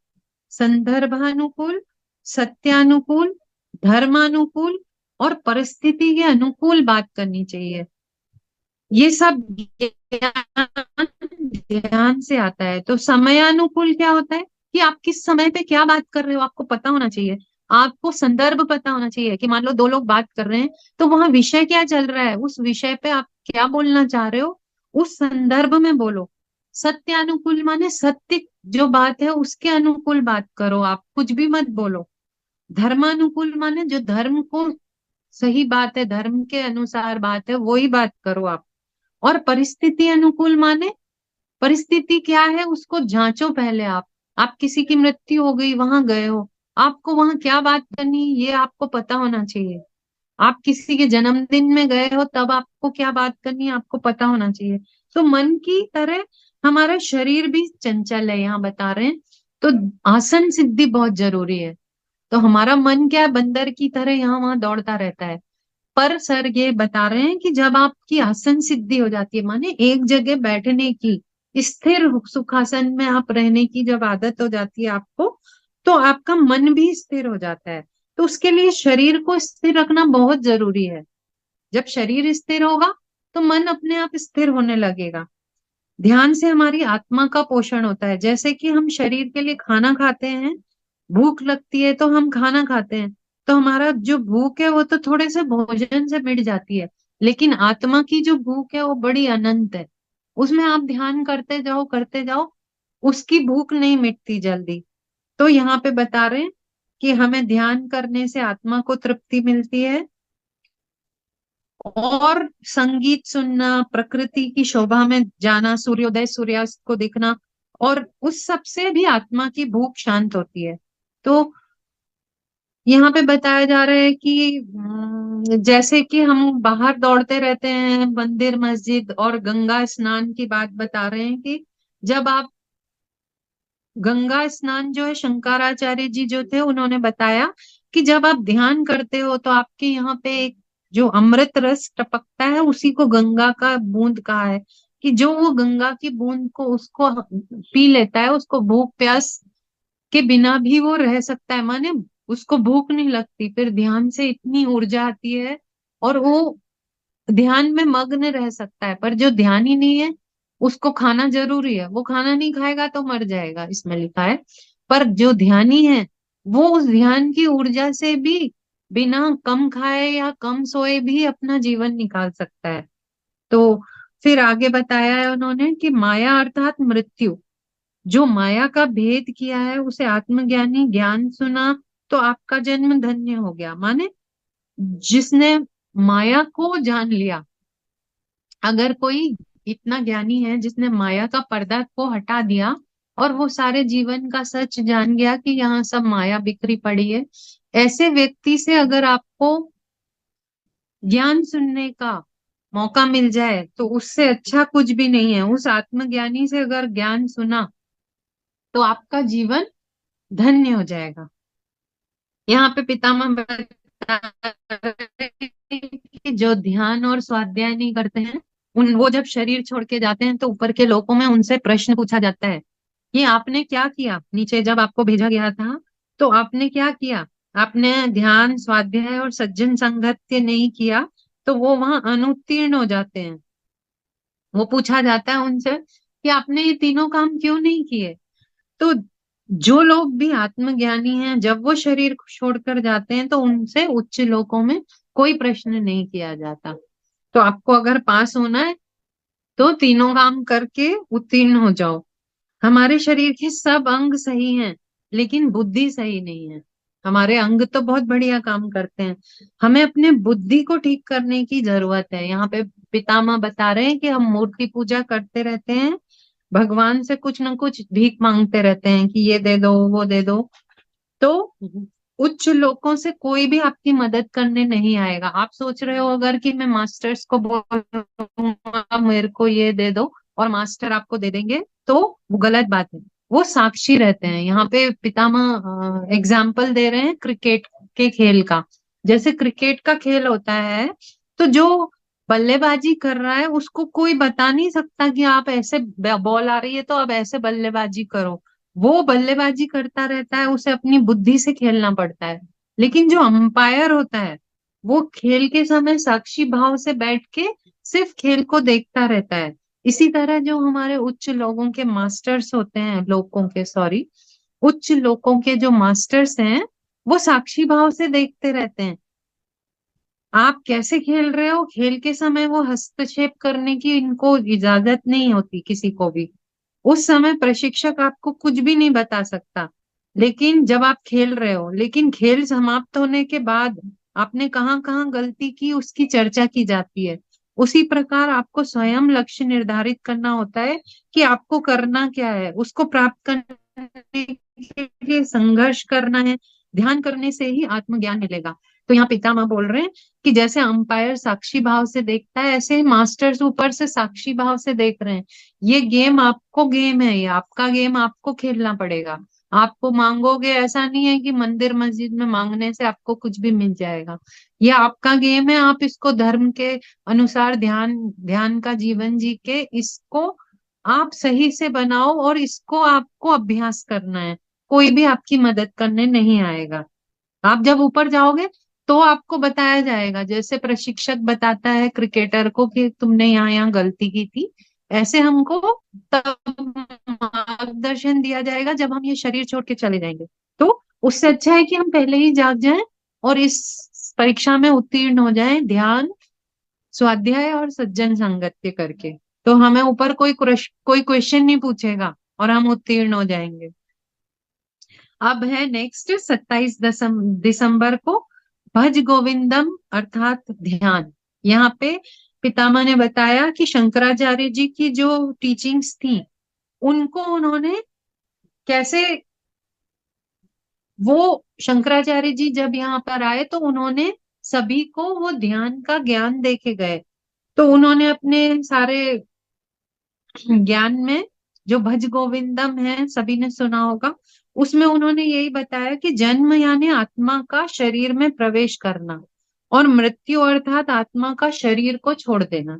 संदर्भानुकूल, सत्यानुकूल, धर्मानुकूल और परिस्थिति के अनुकूल बात करनी चाहिए। ये सब ज्ञान ध्यान से आता है। तो समयानुकूल क्या होता है कि आप किस समय पे क्या बात कर रहे हो आपको पता होना चाहिए। आपको संदर्भ पता होना चाहिए कि मान लो दो लोग बात कर रहे हैं, तो वहां विषय क्या चल रहा है, उस विषय पे आप क्या बोलना चाह रहे हो, उस संदर्भ में बोलो। सत्यानुकूल माने सत्य जो बात है उसके अनुकूल बात करो, आप कुछ भी मत बोलो। धर्मानुकूल माने जो धर्म को सही बात है, धर्म के अनुसार बात है, वो ही बात करो आप। और परिस्थिति अनुकूल माने परिस्थिति क्या है उसको जांचो पहले। आप किसी की मृत्यु हो गई, वहां गए हो, आपको वहां क्या बात करनी ये आपको पता होना चाहिए। आप किसी के जन्मदिन में गए हो, तब आपको क्या बात करनी है आपको पता होना चाहिए। तो मन की तरह हमारा शरीर भी चंचल है, यहाँ बता रहे हैं। तो आसन सिद्धि बहुत जरूरी है। तो हमारा मन क्या है, बंदर की तरह यहाँ वहां दौड़ता रहता है। पर सर ये बता रहे हैं कि जब आपकी आसन सिद्धि हो जाती है, माने एक जगह बैठने की, स्थिर सुखासन में आप रहने की जब आदत हो जाती है आपको, तो आपका मन भी स्थिर हो जाता है। तो उसके लिए शरीर को स्थिर रखना बहुत जरूरी है। जब शरीर स्थिर होगा तो मन अपने आप स्थिर होने लगेगा। ध्यान से हमारी आत्मा का पोषण होता है। जैसे कि हम शरीर के लिए खाना खाते हैं, भूख लगती है तो हम खाना खाते हैं, तो हमारा जो भूख है वो तो थोड़े से भोजन से मिट जाती है। लेकिन आत्मा की जो भूख है वो बड़ी अनंत है। उसमें आप ध्यान करते जाओ, उसकी भूख नहीं मिटती जल्दी। तो यहाँ पे बता रहे हैं कि हमें ध्यान करने से आत्मा को तृप्ति मिलती है, और संगीत सुनना, प्रकृति की शोभा में जाना, सूर्योदय सूर्यास्त को देखना, और उस सब से भी आत्मा की भूख शांत होती है। तो यहाँ पे बताया जा रहा है कि जैसे कि हम बाहर दौड़ते रहते हैं, मंदिर मस्जिद और गंगा स्नान की बात बता रहे हैं कि जब आप गंगा स्नान जो है, शंकराचार्य जी जो थे उन्होंने बताया कि जब आप ध्यान करते हो तो आपके यहाँ पे एक जो अमृत रस टपकता है, उसी को गंगा का बूंद कहा है। कि जो वो गंगा की बूंद को उसको पी लेता है, उसको भूख प्यास के बिना भी वो रह सकता है, माने उसको भूख नहीं लगती, फिर ध्यान से इतनी ऊर्जा आती है और वो ध्यान में मग्न रह सकता है। पर जो ध्यान ही नहीं है उसको खाना जरूरी है, वो खाना नहीं खाएगा तो मर जाएगा, इसमें लिखा है। पर जो ध्यानी है वो उस ध्यान की ऊर्जा से भी बिना कम खाए या कम सोए भी अपना जीवन निकाल सकता है। तो फिर आगे बताया है उन्होंने कि माया अर्थात मृत्यु, जो माया का भेद किया है उसे आत्मज्ञानी ज्ञान सुना तो आपका जन्म धन्य हो गया। माने जिसने माया को जान लिया, अगर कोई इतना ज्ञानी है जिसने माया का पर्दा को हटा दिया और वो सारे जीवन का सच जान गया कि यहाँ सब माया बिखरी पड़ी है। ऐसे व्यक्ति से अगर आपको ज्ञान सुनने का मौका मिल जाए तो उससे अच्छा कुछ भी नहीं है। उस आत्मज्ञानी से अगर ज्ञान सुना तो आपका जीवन धन्य हो जाएगा। यहाँ पे पितामह बता रहे हैं कि जो ध्यान और स्वाध्याय नहीं करते हैं, उन वो जब शरीर छोड़ के जाते हैं तो ऊपर के लोकों में उनसे प्रश्न पूछा जाता है, ये आपने क्या किया? नीचे जब आपको भेजा गया था तो आपने क्या किया? आपने ध्यान स्वाध्याय और सज्जन संगत्य नहीं किया, तो वो वहां अनुत्तीर्ण हो जाते हैं। वो पूछा जाता है उनसे कि आपने ये तीनों काम क्यों नहीं किए। तो जो लोग भी आत्मज्ञानी हैं, जब वो शरीर को छोड़कर जाते हैं तो उनसे उच्च लोकों में कोई प्रश्न नहीं किया जाता। तो आपको अगर पास होना है तो तीनों काम करके उत्तीर्ण हो जाओ। हमारे शरीर के सब अंग सही हैं, लेकिन बुद्धि सही नहीं है। हमारे अंग तो बहुत बढ़िया काम करते हैं, हमें अपने बुद्धि को ठीक करने की जरूरत है। यहाँ पे पितामह बता रहे हैं कि हम मूर्ति पूजा करते रहते हैं, भगवान से कुछ ना कुछ भीख मांगते रहते हैं कि ये दे दो वो दे दो। तो उच्च लोगों से कोई भी आपकी मदद करने नहीं आएगा। आप सोच रहे हो अगर कि मैं मास्टर्स को बोलूंगा मेरे को ये दे दो और मास्टर आपको दे देंगे, तो वो गलत बात है। वो साक्षी रहते हैं। यहाँ पे पितामह एग्जाम्पल दे रहे हैं क्रिकेट के खेल का। जैसे क्रिकेट का खेल होता है, तो जो बल्लेबाजी कर रहा है उसको कोई बता नहीं सकता कि आप ऐसे बॉल आ रही है तो अब ऐसे बल्लेबाजी करो। वो बल्लेबाजी करता रहता है, उसे अपनी बुद्धि से खेलना पड़ता है। लेकिन जो अंपायर होता है वो खेल के समय साक्षी भाव से बैठ के सिर्फ खेल को देखता रहता है। इसी तरह जो हमारे उच्च लोगों के मास्टर्स होते हैं, लोगों के सॉरी, उच्च लोगों के जो मास्टर्स हैं वो साक्षी भाव से देखते रहते हैं। आप कैसे खेल रहे हो, खेल के समय वो हस्तक्षेप करने की इनको इजाजत नहीं होती किसी को भी। उस समय प्रशिक्षक आपको कुछ भी नहीं बता सकता। लेकिन जब आप खेल रहे हो, लेकिन खेल समाप्त होने के बाद आपने कहाँ कहाँ गलती की उसकी चर्चा की जाती है। उसी प्रकार आपको स्वयं लक्ष्य निर्धारित करना होता है कि आपको करना क्या है, उसको प्राप्त करने के लिए संघर्ष करना है। ध्यान करने से ही आत्मज्ञान मिलेगा। तो यहाँ पितामह बोल रहे हैं कि जैसे अंपायर साक्षी भाव से देखता है, ऐसे मास्टर्स ऊपर से साक्षी भाव से देख रहे हैं। ये गेम आपको गेम है, ये आपका गेम, आपको खेलना पड़ेगा। आपको मांगोगे, ऐसा नहीं है कि मंदिर मस्जिद में मांगने से आपको कुछ भी मिल जाएगा। ये आपका गेम है, आप इसको धर्म के अनुसार ध्यान ध्यान का जीवन जी के इसको आप सही से बनाओ और इसको आपको अभ्यास करना है। कोई भी आपकी मदद करने नहीं आएगा। आप जब ऊपर जाओगे तो आपको बताया जाएगा, जैसे प्रशिक्षक बताता है क्रिकेटर को कि तुमने यहाँ यहाँ गलती की थी, ऐसे हमको तब मार्गदर्शन दिया जाएगा जब हम ये शरीर छोड़ के चले जाएंगे। तो उससे अच्छा है कि हम पहले ही जाग जाएं और इस परीक्षा में उत्तीर्ण हो जाएं, ध्यान स्वाध्याय और सज्जन संगत्य करके। तो हमें ऊपर कोई क्वेश्चन नहीं पूछेगा और हम उत्तीर्ण हो जाएंगे। अब है नेक्स्ट 27 दिसंबर को भज गोविंदम अर्थात ध्यान। यहाँ पे पितामह ने बताया कि शंकराचार्य जी की जो टीचिंग्स थी उनको उन्होंने कैसे, वो शंकराचार्य जी जब यहाँ पर आए तो उन्होंने सभी को वो ध्यान का ज्ञान दे के गए। तो उन्होंने अपने सारे ज्ञान में जो भज गोविंदम है सभी ने सुना होगा, उसमें उन्होंने यही बताया कि जन्म यानी आत्मा का शरीर में प्रवेश करना और मृत्यु अर्थात आत्मा का शरीर को छोड़ देना।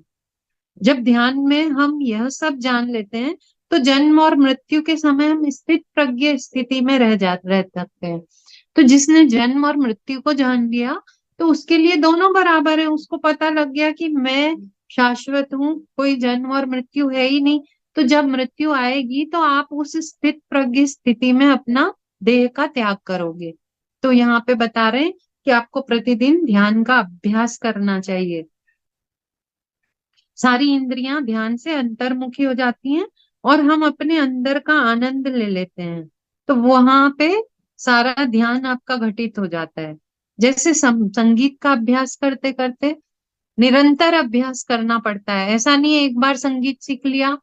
जब ध्यान में हम यह सब जान लेते हैं तो जन्म और मृत्यु के समय हम स्थित प्रज्ञ स्थिति में रह सकते हैं। तो जिसने जन्म और मृत्यु को जान लिया तो उसके लिए दोनों बराबर है। उसको पता लग गया कि मैं शाश्वत हूँ, कोई जन्म और मृत्यु है ही नहीं। तो जब मृत्यु आएगी तो आप उस स्थित प्रज्ञ स्थिति में अपना देह का त्याग करोगे। तो यहाँ पे बता रहे हैं कि आपको प्रतिदिन ध्यान का अभ्यास करना चाहिए। सारी इंद्रियां ध्यान से अंतर्मुखी हो जाती हैं और हम अपने अंदर का आनंद ले लेते हैं। तो वहां पे सारा ध्यान आपका घटित हो जाता है। जैसे संगीत का अभ्यास करते करते निरंतर अभ्यास करना पड़ता है। ऐसा नहीं है एक बार संगीत सीख लिया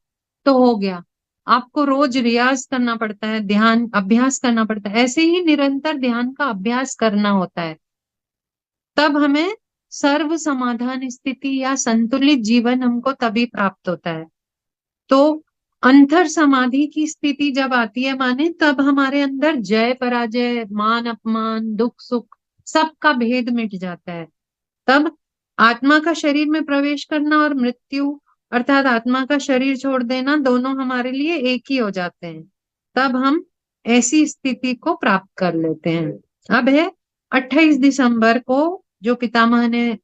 तो हो गया। आपको रोज रियाज करना पड़ता है, ध्यान अभ्यास करना पड़ता है, ऐसे ही निरंतर ध्यान का अभ्यास करना होता है। तब हमें सर्व समाधान स्थिति या संतुलित जीवन हमको तभी प्राप्त होता है। तो अंतर समाधि की स्थिति जब आती है माने, तब हमारे अंदर जय पराजय, मान अपमान, दुख सुख, सबका भेद मिट जाता है। तब आत्मा का शरीर में प्रवेश करना और मृत्यु अर्थात आत्मा का शरीर छोड़ देना, दोनों हमारे लिए एक ही हो जाते हैं। तब हम ऐसी स्थिति को प्राप्त कर लेते हैं। अब है 28 दिसंबर को जो पितामह ने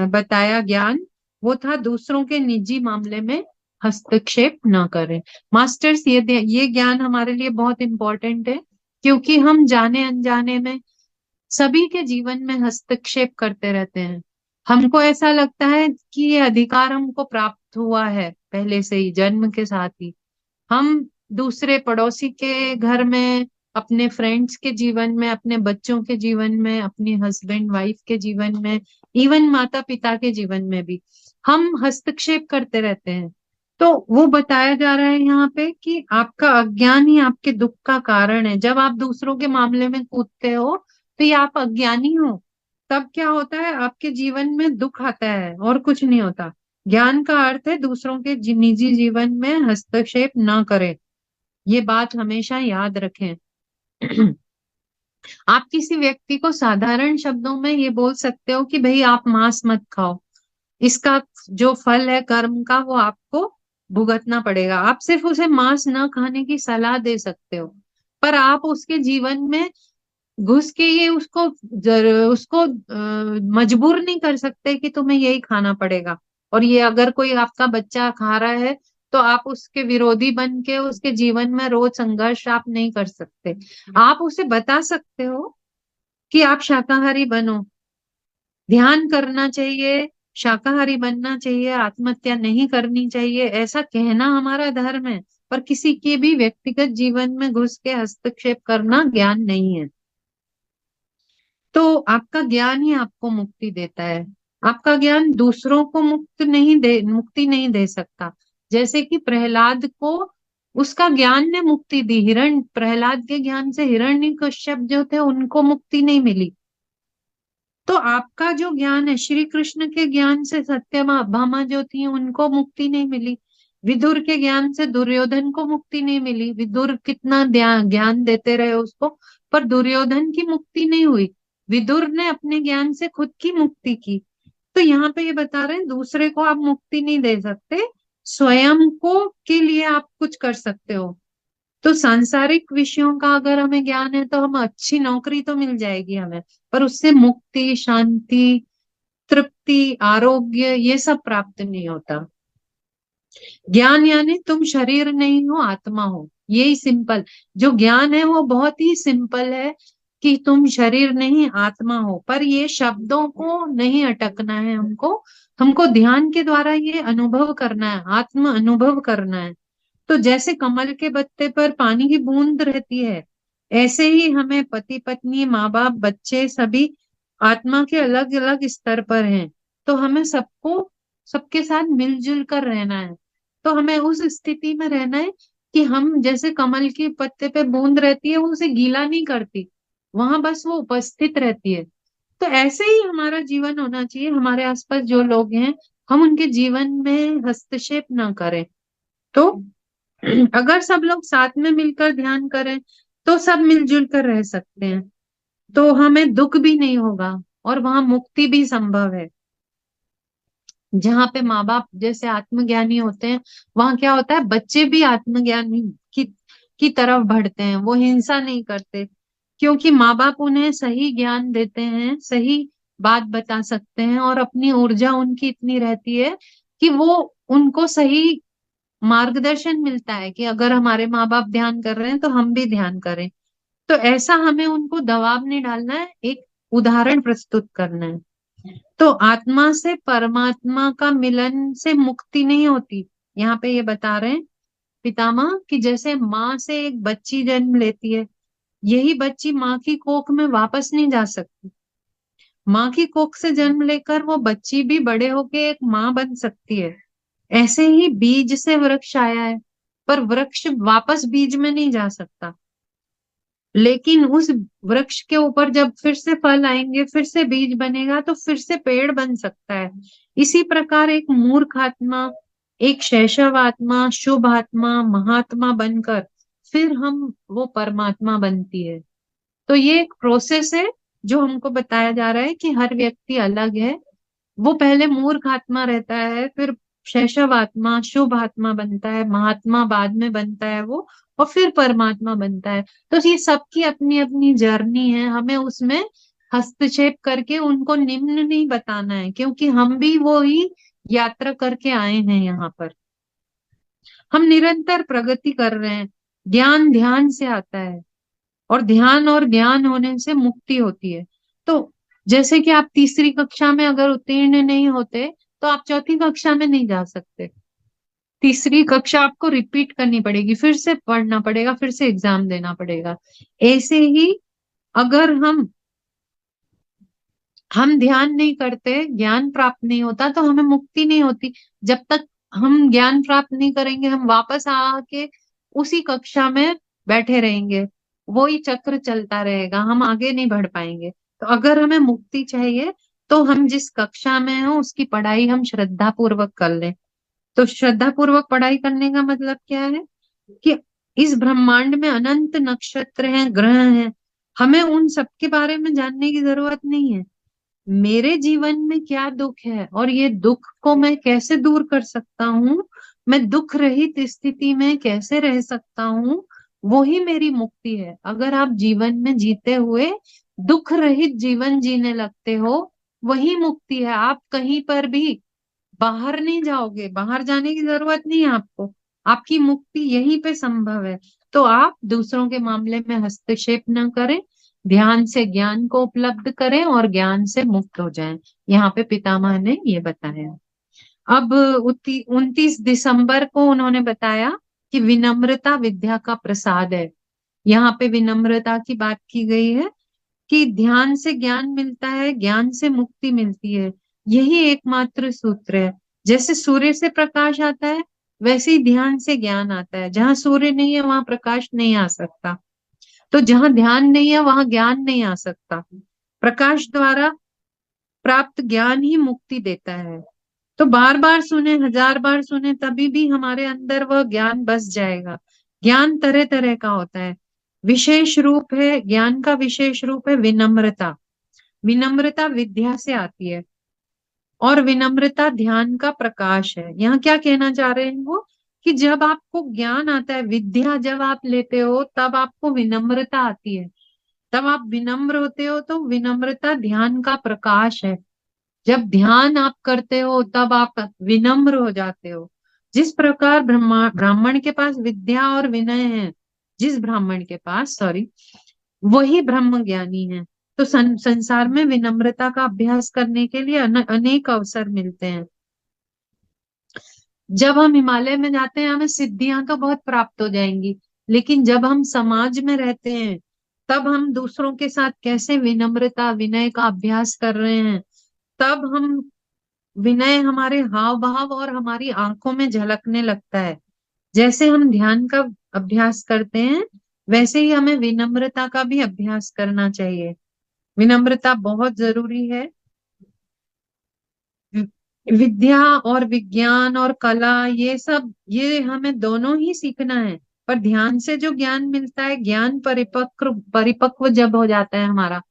बताया ज्ञान, वो था दूसरों के निजी मामले में हस्तक्षेप न करें। मास्टर्स, ये ज्ञान हमारे लिए बहुत इंपॉर्टेंट है, क्योंकि हम जाने अनजाने में सभी के जीवन में हस्तक्षेप करते रहते हैं। हमको ऐसा लगता है कि ये अधिकार हमको प्राप्त हुआ है पहले से ही, जन्म के साथ ही। हम दूसरे पड़ोसी के घर में, अपने फ्रेंड्स के जीवन में, अपने बच्चों के जीवन में, अपनी हस्बैंड वाइफ के जीवन में, इवन माता पिता के जीवन में भी हम हस्तक्षेप करते रहते हैं। तो वो बताया जा रहा है यहाँ पे कि आपका अज्ञान ही आपके दुख का कारण है। जब आप दूसरों के मामले में कूदते हो तो ये आप अज्ञानी हो। तब क्या होता है, आपके जीवन में दुख आता है और कुछ नहीं होता। ज्ञान का अर्थ है दूसरों के निजी जीवन में हस्तक्षेप ना करें। ये बात हमेशा याद रखें। आप किसी व्यक्ति को साधारण शब्दों में ये बोल सकते हो कि भाई आप मांस मत खाओ, इसका जो फल है कर्म का वो आपको भुगतना पड़ेगा। आप सिर्फ उसे मांस न खाने की सलाह दे सकते हो, पर आप उसके जीवन में घुस के ये उसको मजबूर नहीं कर सकते कि तुम्हें यही खाना पड़ेगा। और ये अगर कोई आपका बच्चा खा रहा है तो आप उसके विरोधी बन के उसके जीवन में रोज संघर्ष आप नहीं कर सकते। आप उसे बता सकते हो कि आप शाकाहारी बनो, ध्यान करना चाहिए, शाकाहारी बनना चाहिए, आत्महत्या नहीं करनी चाहिए, ऐसा कहना हमारा धर्म है। पर किसी के भी व्यक्तिगत जीवन में घुस के हस्तक्षेप करना ज्ञान नहीं है। तो आपका ज्ञान ही आपको मुक्ति देता है। आपका ज्ञान दूसरों को मुक्ति नहीं दे सकता। जैसे कि प्रहलाद को उसका ज्ञान ने मुक्ति दी, हिरण प्रहलाद के ज्ञान से हिरण्यकश्यप जो थे उनको मुक्ति नहीं मिली। तो आपका जो ज्ञान है, श्री कृष्ण के ज्ञान से सत्यमा भामा जो थी उनको मुक्ति नहीं मिली। विदुर के ज्ञान से दुर्योधन को मुक्ति नहीं मिली। विदुर कितना ज्ञान देते रहे उसको, पर दुर्योधन की मुक्ति नहीं हुई। विदुर ने अपने ज्ञान से खुद की मुक्ति की। तो यहाँ पे ये बता रहे हैं दूसरे को आप मुक्ति नहीं दे सकते, स्वयं को के लिए आप कुछ कर सकते हो। तो सांसारिक विषयों का अगर हमें ज्ञान है तो हम अच्छी नौकरी तो मिल जाएगी हमें, पर उससे मुक्ति, शांति, तृप्ति, आरोग्य ये सब प्राप्त नहीं होता। ज्ञान यानी तुम शरीर नहीं हो, आत्मा हो। यही सिंपल जो ज्ञान है वो बहुत ही सिंपल है कि तुम शरीर नहीं आत्मा हो। पर ये शब्दों को नहीं अटकना है हमको, हमको ध्यान के द्वारा ये अनुभव करना है, आत्म अनुभव करना है। तो जैसे कमल के पत्ते पर पानी की बूंद रहती है, ऐसे ही हमें पति पत्नी माँ बाप बच्चे सभी आत्मा के अलग अलग स्तर पर हैं। तो हमें सबको सबके साथ मिलजुल कर रहना है। तो हमें उस स्थिति में रहना है कि हम जैसे कमल के पत्ते पे बूंद रहती है वो उसे गीला नहीं करती, वहां बस वो उपस्थित रहती है। तो ऐसे ही हमारा जीवन होना चाहिए। हमारे आसपास जो लोग हैं हम उनके जीवन में हस्तक्षेप ना करें। तो अगर सब लोग साथ में मिलकर ध्यान करें तो सब मिलजुल कर रह सकते हैं, तो हमें दुख भी नहीं होगा और वहां मुक्ति भी संभव है। जहाँ पे माँ बाप जैसे आत्मज्ञानी होते हैं, वहां क्या होता है, बच्चे भी आत्मज्ञानी की की तरफ बढ़ते हैं, वो हिंसा नहीं करते, क्योंकि माँ बाप उन्हें सही ज्ञान देते हैं, सही बात बता सकते हैं, और अपनी ऊर्जा उनकी इतनी रहती है कि वो उनको सही मार्गदर्शन मिलता है कि अगर हमारे माँ बाप ध्यान कर रहे हैं तो हम भी ध्यान करें। तो ऐसा हमें उनको दबाव नहीं डालना है, एक उदाहरण प्रस्तुत करना है। तो आत्मा से परमात्मा का मिलन से मुक्ति नहीं होती। यहाँ पे ये बता रहे हैं पितामह कि जैसे माँ से एक बच्ची जन्म लेती है, यही बच्ची माँ की कोख में वापस नहीं जा सकती। माँ की कोख से जन्म लेकर वो बच्ची भी बड़े होके एक माँ बन सकती है। ऐसे ही बीज से वृक्ष आया है। पर वृक्ष वापस बीज में नहीं जा सकता। लेकिन उस वृक्ष के ऊपर जब फिर से फल आएंगे, फिर से बीज बनेगा, तो फिर से पेड़ बन सकता है। इसी प्रकार एक मूर्ख आत्मा, एक शैशव आत्मा, शुभ आत्मा, महात्मा बनकर फिर हम वो परमात्मा बनती है। तो ये एक प्रोसेस है जो हमको बताया जा रहा है कि हर व्यक्ति अलग है। वो पहले मूर्ख आत्मा रहता है, फिर शैशव आत्मा, शुभ आत्मा बनता है, महात्मा बाद में बनता है वो, और फिर परमात्मा बनता है। तो ये सबकी अपनी अपनी जर्नी है, हमें उसमें हस्तक्षेप करके उनको निम्न नहीं बताना है, क्योंकि हम भी वो ही यात्रा करके आए हैं यहाँ पर। हम निरंतर प्रगति कर रहे हैं। ज्ञान ध्यान से आता है, और ध्यान और ज्ञान होने से मुक्ति होती है। तो जैसे कि आप तीसरी कक्षा में अगर उत्तीर्ण नहीं होते, तो आप चौथी कक्षा में नहीं जा सकते। तीसरी कक्षा आपको रिपीट करनी पड़ेगी, फिर से पढ़ना पड़ेगा, फिर से एग्जाम देना पड़ेगा। ऐसे ही अगर हम ध्यान नहीं करते, ज्ञान प्राप्त नहीं होता, तो हमें मुक्ति नहीं होती। जब तक हम ज्ञान प्राप्त नहीं करेंगे, हम वापस आके उसी कक्षा में बैठे रहेंगे, वही चक्र चलता रहेगा, हम आगे नहीं बढ़ पाएंगे। तो अगर हमें मुक्ति चाहिए, तो हम जिस कक्षा में हो उसकी पढ़ाई हम श्रद्धा पूर्वक कर लें। तो श्रद्धा पूर्वक पढ़ाई करने का मतलब क्या है कि इस ब्रह्मांड में अनंत नक्षत्र हैं, ग्रह हैं, हमें उन सब के बारे में जानने की जरूरत नहीं है। मेरे जीवन में क्या दुख है और ये दुख को मैं कैसे दूर कर सकता हूँ, मैं दुख रहित स्थिति में कैसे रह सकता हूँ, वो ही मेरी मुक्ति है। अगर आप जीवन में जीते हुए दुख रहित जीवन जीने लगते हो, वही मुक्ति है। आप कहीं पर भी बाहर नहीं जाओगे, बाहर जाने की जरूरत नहीं है आपको, आपकी मुक्ति यहीं पे संभव है। तो आप दूसरों के मामले में हस्तक्षेप न करें, ध्यान से ज्ञान को उपलब्ध करें और ज्ञान से मुक्त हो जाएं। यहाँ पे पितामह ने ये बताया। अब 29 दिसंबर को उन्होंने बताया कि विनम्रता विद्या का प्रसाद है। यहाँ पे विनम्रता की बात की गई है कि ध्यान से ज्ञान मिलता है, ज्ञान से मुक्ति मिलती है। यही एकमात्र सूत्र है। जैसे सूर्य से प्रकाश आता है, वैसे ही ध्यान से ज्ञान आता है। जहां सूर्य नहीं है वहां प्रकाश नहीं आ सकता, तो जहां ध्यान नहीं है वहां ज्ञान नहीं आ सकता। प्रकाश द्वारा प्राप्त ज्ञान ही मुक्ति देता है। तो बार बार सुने, हजार बार सुने, तभी भी हमारे अंदर वह ज्ञान बस जाएगा। ज्ञान तरह तरह का होता है। विशेष रूप है ज्ञान का, विशेष रूप है विनम्रता। विनम्रता विद्या से आती है, और विनम्रता ध्यान का प्रकाश है। यहाँ क्या कहना चाह रहे हैं वो, कि जब आपको ज्ञान आता है, विद्या जब आप लेते हो, तब आपको विनम्रता आती है, तब आप विनम्र होते हो। तो विनम्रता ध्यान का प्रकाश है। जब ध्यान आप करते हो तब आप विनम्र हो जाते हो। जिस प्रकार ब्राह्मण के पास विद्या और विनय है, जिस ब्राह्मण के पास, सॉरी, वही ब्रह्म ज्ञानी है। तो संसार में विनम्रता का अभ्यास करने के लिए अनेक अवसर मिलते हैं। जब हम हिमालय में जाते हैं, हमें सिद्धियां तो बहुत प्राप्त हो जाएंगी, लेकिन जब हम समाज में रहते हैं, तब हम दूसरों के साथ कैसे विनम्रता विनय का अभ्यास कर रहे हैं, तब हम विनय हमारे हाव भाव और हमारी आंखों में झलकने लगता है। जैसे हम ध्यान का अभ्यास करते हैं, वैसे ही हमें विनम्रता का भी अभ्यास करना चाहिए। विनम्रता बहुत जरूरी है। विद्या और विज्ञान और कला, ये सब, ये हमें दोनों ही सीखना है। पर ध्यान से जो ज्ञान मिलता है, ज्ञान परिपक्व परिपक्व जब हो जाता है हमारा,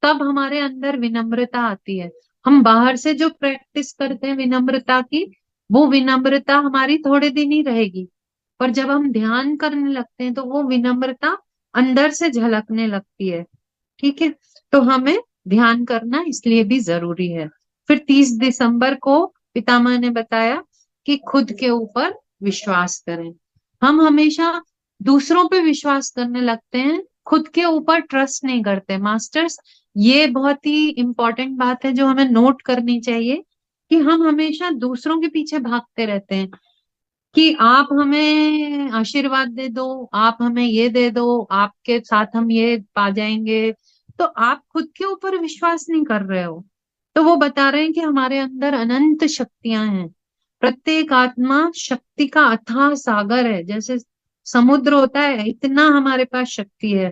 तब हमारे अंदर विनम्रता आती है। हम बाहर से जो प्रैक्टिस करते हैं विनम्रता की, वो विनम्रता हमारी थोड़े दिन ही रहेगी। पर जब हम ध्यान करने लगते हैं, तो वो विनम्रता अंदर से झलकने लगती है। ठीक है। तो हमें ध्यान करना इसलिए भी जरूरी है। फिर 30 दिसंबर को पितामह ने बताया कि खुद के ऊपर विश्वास करें। हम हमेशा दूसरों पे विश्वास करने लगते हैं, खुद के ऊपर ट्रस्ट नहीं करते मास्टर्स। ये बहुत ही इंपॉर्टेंट बात है जो हमें नोट करनी चाहिए, कि हम हमेशा दूसरों के पीछे भागते रहते हैं कि आप हमें आशीर्वाद दे दो, आप हमें ये दे दो, आपके साथ हम ये पा जाएंगे। तो आप खुद के ऊपर विश्वास नहीं कर रहे हो। तो वो बता रहे हैं कि हमारे अंदर अनंत शक्तियां हैं, प्रत्येक आत्मा शक्ति का अथाह सागर है। जैसे समुद्र होता है, इतना हमारे पास शक्ति है।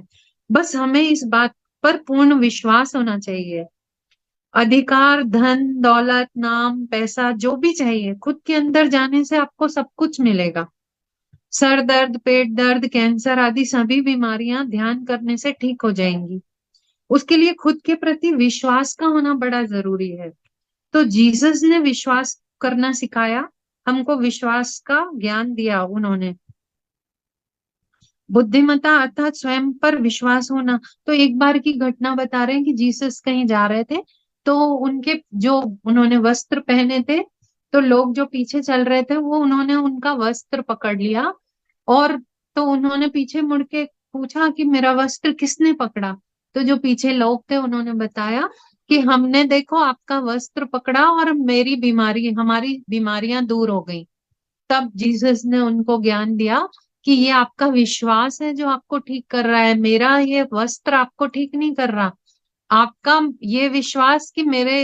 बस हमें इस बात पर पूर्ण विश्वास होना चाहिए। अधिकार, धन, दौलत, नाम, पैसा, जो भी चाहिए, खुद के अंदर जाने से आपको सब कुछ मिलेगा। सर दर्द, पेट दर्द, कैंसर आदि सभी बीमारियां ध्यान करने से ठीक हो जाएंगी। उसके लिए खुद के प्रति विश्वास का होना बड़ा जरूरी है। तो जीसस ने विश्वास करना सिखाया, हमको विश्वास का ज्ञान दिया उन्होंने। बुद्धिमत्ता अर्थात स्वयं पर विश्वास होना। तो एक बार की घटना बता रहे हैं कि जीसस कहीं जा रहे थे, तो उनके जो उन्होंने वस्त्र पहने थे, तो लोग जो पीछे चल रहे थे वो उन्होंने उनका वस्त्र पकड़ लिया। और तो उन्होंने पीछे मुड़ के पूछा कि मेरा वस्त्र किसने पकड़ा। तो जो पीछे लोग थे उन्होंने बताया कि हमने देखो आपका वस्त्र पकड़ा और मेरी बीमारी, हमारी बीमारियां दूर हो गई। तब जीसस ने उनको ज्ञान दिया कि ये आपका विश्वास है जो आपको ठीक कर रहा है, मेरा ये वस्त्र आपको ठीक नहीं कर रहा। आपका ये विश्वास कि मेरे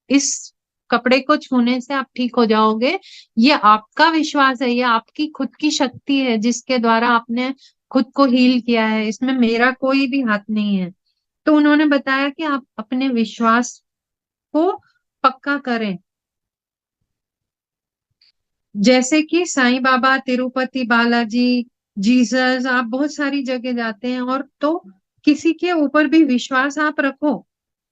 इस कपड़े को छूने से आप ठीक हो जाओगे, ये आपका विश्वास है, ये आपकी खुद की शक्ति है जिसके द्वारा आपने खुद को हील किया है, इसमें मेरा कोई भी हाथ नहीं है। तो उन्होंने बताया कि आप अपने विश्वास को पक्का करें। जैसे कि साईं बाबा, तिरुपति बालाजी, जीसस, आप बहुत सारी जगह जाते हैं और तो किसी के ऊपर भी विश्वास आप रखो,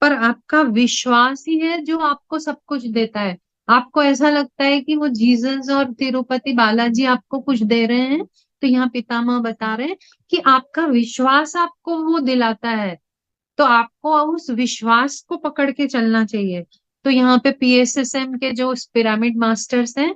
पर आपका विश्वास ही है जो आपको सब कुछ देता है। आपको ऐसा लगता है कि वो जीसस और तिरुपति बालाजी आपको कुछ दे रहे हैं, तो यहाँ पितामह बता रहे हैं कि आपका विश्वास आपको वो दिलाता है। तो आपको उस विश्वास को पकड़ के चलना चाहिए। तो यहाँ पे पीएसएसएम के जो पिरामिड मास्टर्स हैं,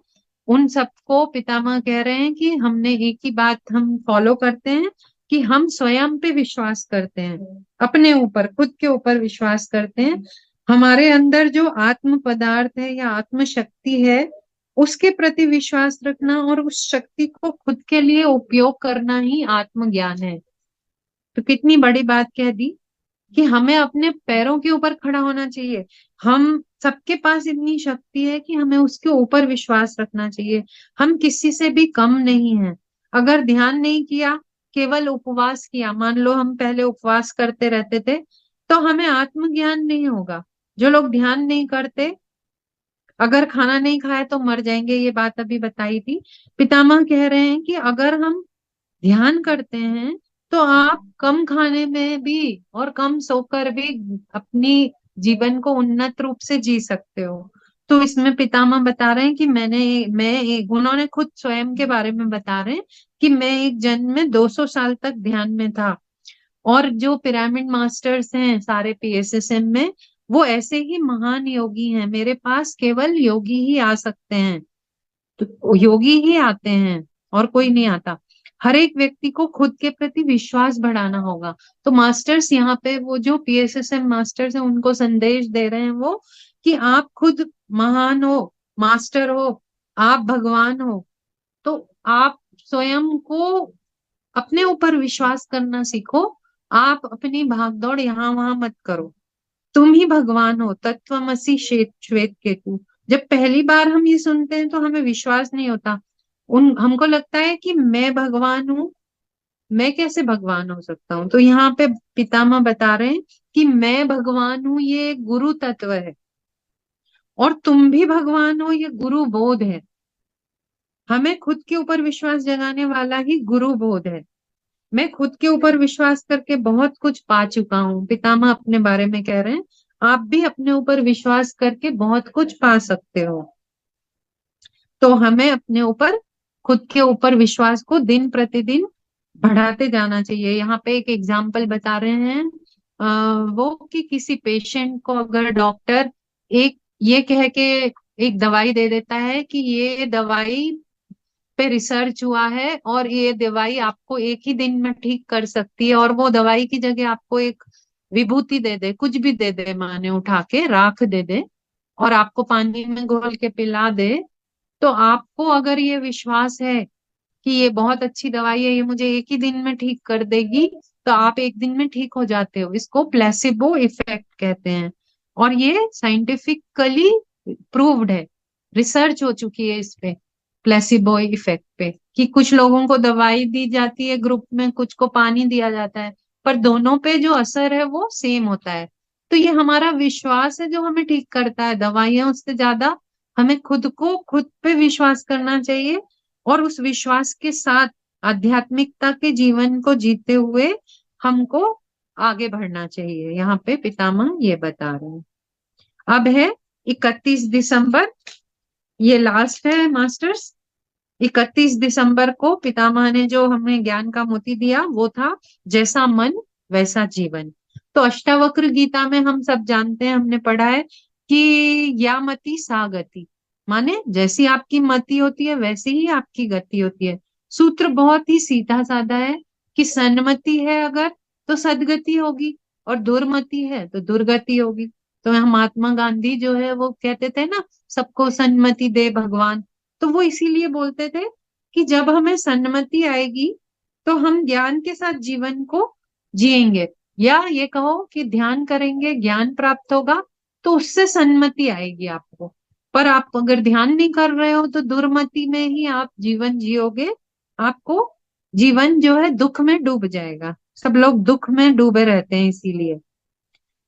उन सबको पितामह कह रहे हैं कि हमने एक ही बात हम फॉलो करते हैं कि हम स्वयं पे विश्वास करते हैं, अपने ऊपर, खुद के ऊपर विश्वास करते हैं। हमारे अंदर जो आत्म पदार्थ है या आत्म शक्ति है, उसके प्रति विश्वास रखना और उस शक्ति को खुद के लिए उपयोग करना ही आत्मज्ञान है। तो कितनी बड़ी बात कह दी कि हमें अपने पैरों के ऊपर खड़ा होना चाहिए। हम सबके पास इतनी शक्ति है कि हमें उसके ऊपर विश्वास रखना चाहिए। हम किसी से भी कम नहीं हैं। अगर ध्यान नहीं किया, केवल उपवास किया, मान लो हम पहले उपवास करते रहते थे, तो हमें आत्मज्ञान नहीं होगा। जो लोग ध्यान नहीं करते, अगर खाना नहीं खाए तो मर जाएंगे, ये बात अभी बताई थी। पितामह कह रहे हैं कि अगर हम ध्यान करते हैं तो आप कम खाने में भी और कम सोकर भी अपनी जीवन को उन्नत रूप से जी सकते हो। तो इसमें पितामह बता रहे हैं कि उन्होंने खुद स्वयं के बारे में बता रहे हैं कि मैं एक जन्म में 200 साल तक ध्यान में था। और जो पिरामिड मास्टर्स हैं सारे पीएसएसएम में, वो ऐसे ही महान योगी हैं। मेरे पास केवल योगी ही आ सकते हैं, तो योगी ही आते हैं और कोई नहीं आता। हर एक व्यक्ति को खुद के प्रति विश्वास बढ़ाना होगा। तो मास्टर्स यहाँ पे, वो जो पीएसएसएम मास्टर्स हैं, उनको संदेश दे रहे हैं वो कि आप खुद महान हो, मास्टर हो, आप भगवान हो। तो आप स्वयं को, अपने ऊपर विश्वास करना सीखो। आप अपनी भागदौड़ यहाँ वहां मत करो। तुम ही भगवान हो, तत्वमसि श्वेत श्वेत केतु। जब पहली बार हम ये सुनते हैं तो हमें विश्वास नहीं होता। उन हमको लगता है कि मैं भगवान हूँ, मैं कैसे भगवान हो सकता हूँ। तो यहाँ पे पितामह बता रहे हैं कि मैं भगवान हूँ, ये गुरु तत्व है, और तुम भी भगवान हो, ये गुरु बोध है। हमें खुद के ऊपर विश्वास जगाने वाला ही गुरु बोध है। मैं खुद के ऊपर विश्वास करके बहुत कुछ पा चुका हूँ, पितामह अपने बारे में कह रहे हैं। आप भी अपने ऊपर विश्वास करके बहुत कुछ पा सकते हो। तो हमें अपने ऊपर, खुद के ऊपर विश्वास को दिन प्रतिदिन बढ़ाते जाना चाहिए। यहाँ पे एक एग्जाम्पल बता रहे हैं, वो कि किसी पेशेंट को अगर डॉक्टर एक ये कह के एक दवाई दे देता है कि ये दवाई पे रिसर्च हुआ है और ये दवाई आपको एक ही दिन में ठीक कर सकती है, और वो दवाई की जगह आपको एक विभूति दे दे, कुछ भी दे दे, माने उठा के राख दे दे और आपको पानी में घोल के पिला दे, तो आपको अगर ये विश्वास है कि ये बहुत अच्छी दवाई है, ये मुझे एक ही दिन में ठीक कर देगी, तो आप एक दिन में ठीक हो जाते हो। इसको प्लेसिबो इफेक्ट कहते हैं और ये साइंटिफिकली प्रूव्ड है। रिसर्च हो चुकी है इस पे, प्लेसिबो इफेक्ट पे, कि कुछ लोगों को दवाई दी जाती है ग्रुप में, कुछ को पानी दिया जाता है, पर दोनों पे जो असर है वो सेम होता है। तो ये हमारा विश्वास है जो हमें ठीक करता है, दवाइयां उससे ज्यादा हमें खुद को खुद पे विश्वास करना चाहिए, और उस विश्वास के साथ आध्यात्मिकता के जीवन को जीते हुए हमको आगे बढ़ना चाहिए। यहाँ पे पितामह ये बता रहे हैं। अब है 31 दिसंबर, ये लास्ट है मास्टर्स। 31 दिसंबर को पितामह ने जो हमें ज्ञान का मोती दिया वो था जैसा मन वैसा जीवन। तो अष्टावक्र गीता में हम सब जानते हैं, हमने पढ़ा है कि या मति सा गति, माने जैसी आपकी मति होती है वैसी ही आपकी गति होती है। सूत्र बहुत ही सीधा साधा है कि सन्मति है अगर तो सदगति होगी, और दुर्मति है तो दुर्गति होगी। तो महात्मा गांधी जो है वो कहते थे ना, सबको सन्मति दे भगवान। तो वो इसीलिए बोलते थे कि जब हमें सन्मति आएगी तो हम ज्ञान के साथ जीवन को जिएंगे, या ये कहो कि ध्यान करेंगे, ज्ञान प्राप्त होगा, तो उससे सन्मति आएगी आपको। पर आप अगर ध्यान नहीं कर रहे हो तो दुर्मति में ही आप जीवन जियोगे, आपको जीवन जो है दुख में डूब जाएगा। सब लोग दुख में डूबे रहते हैं इसीलिए।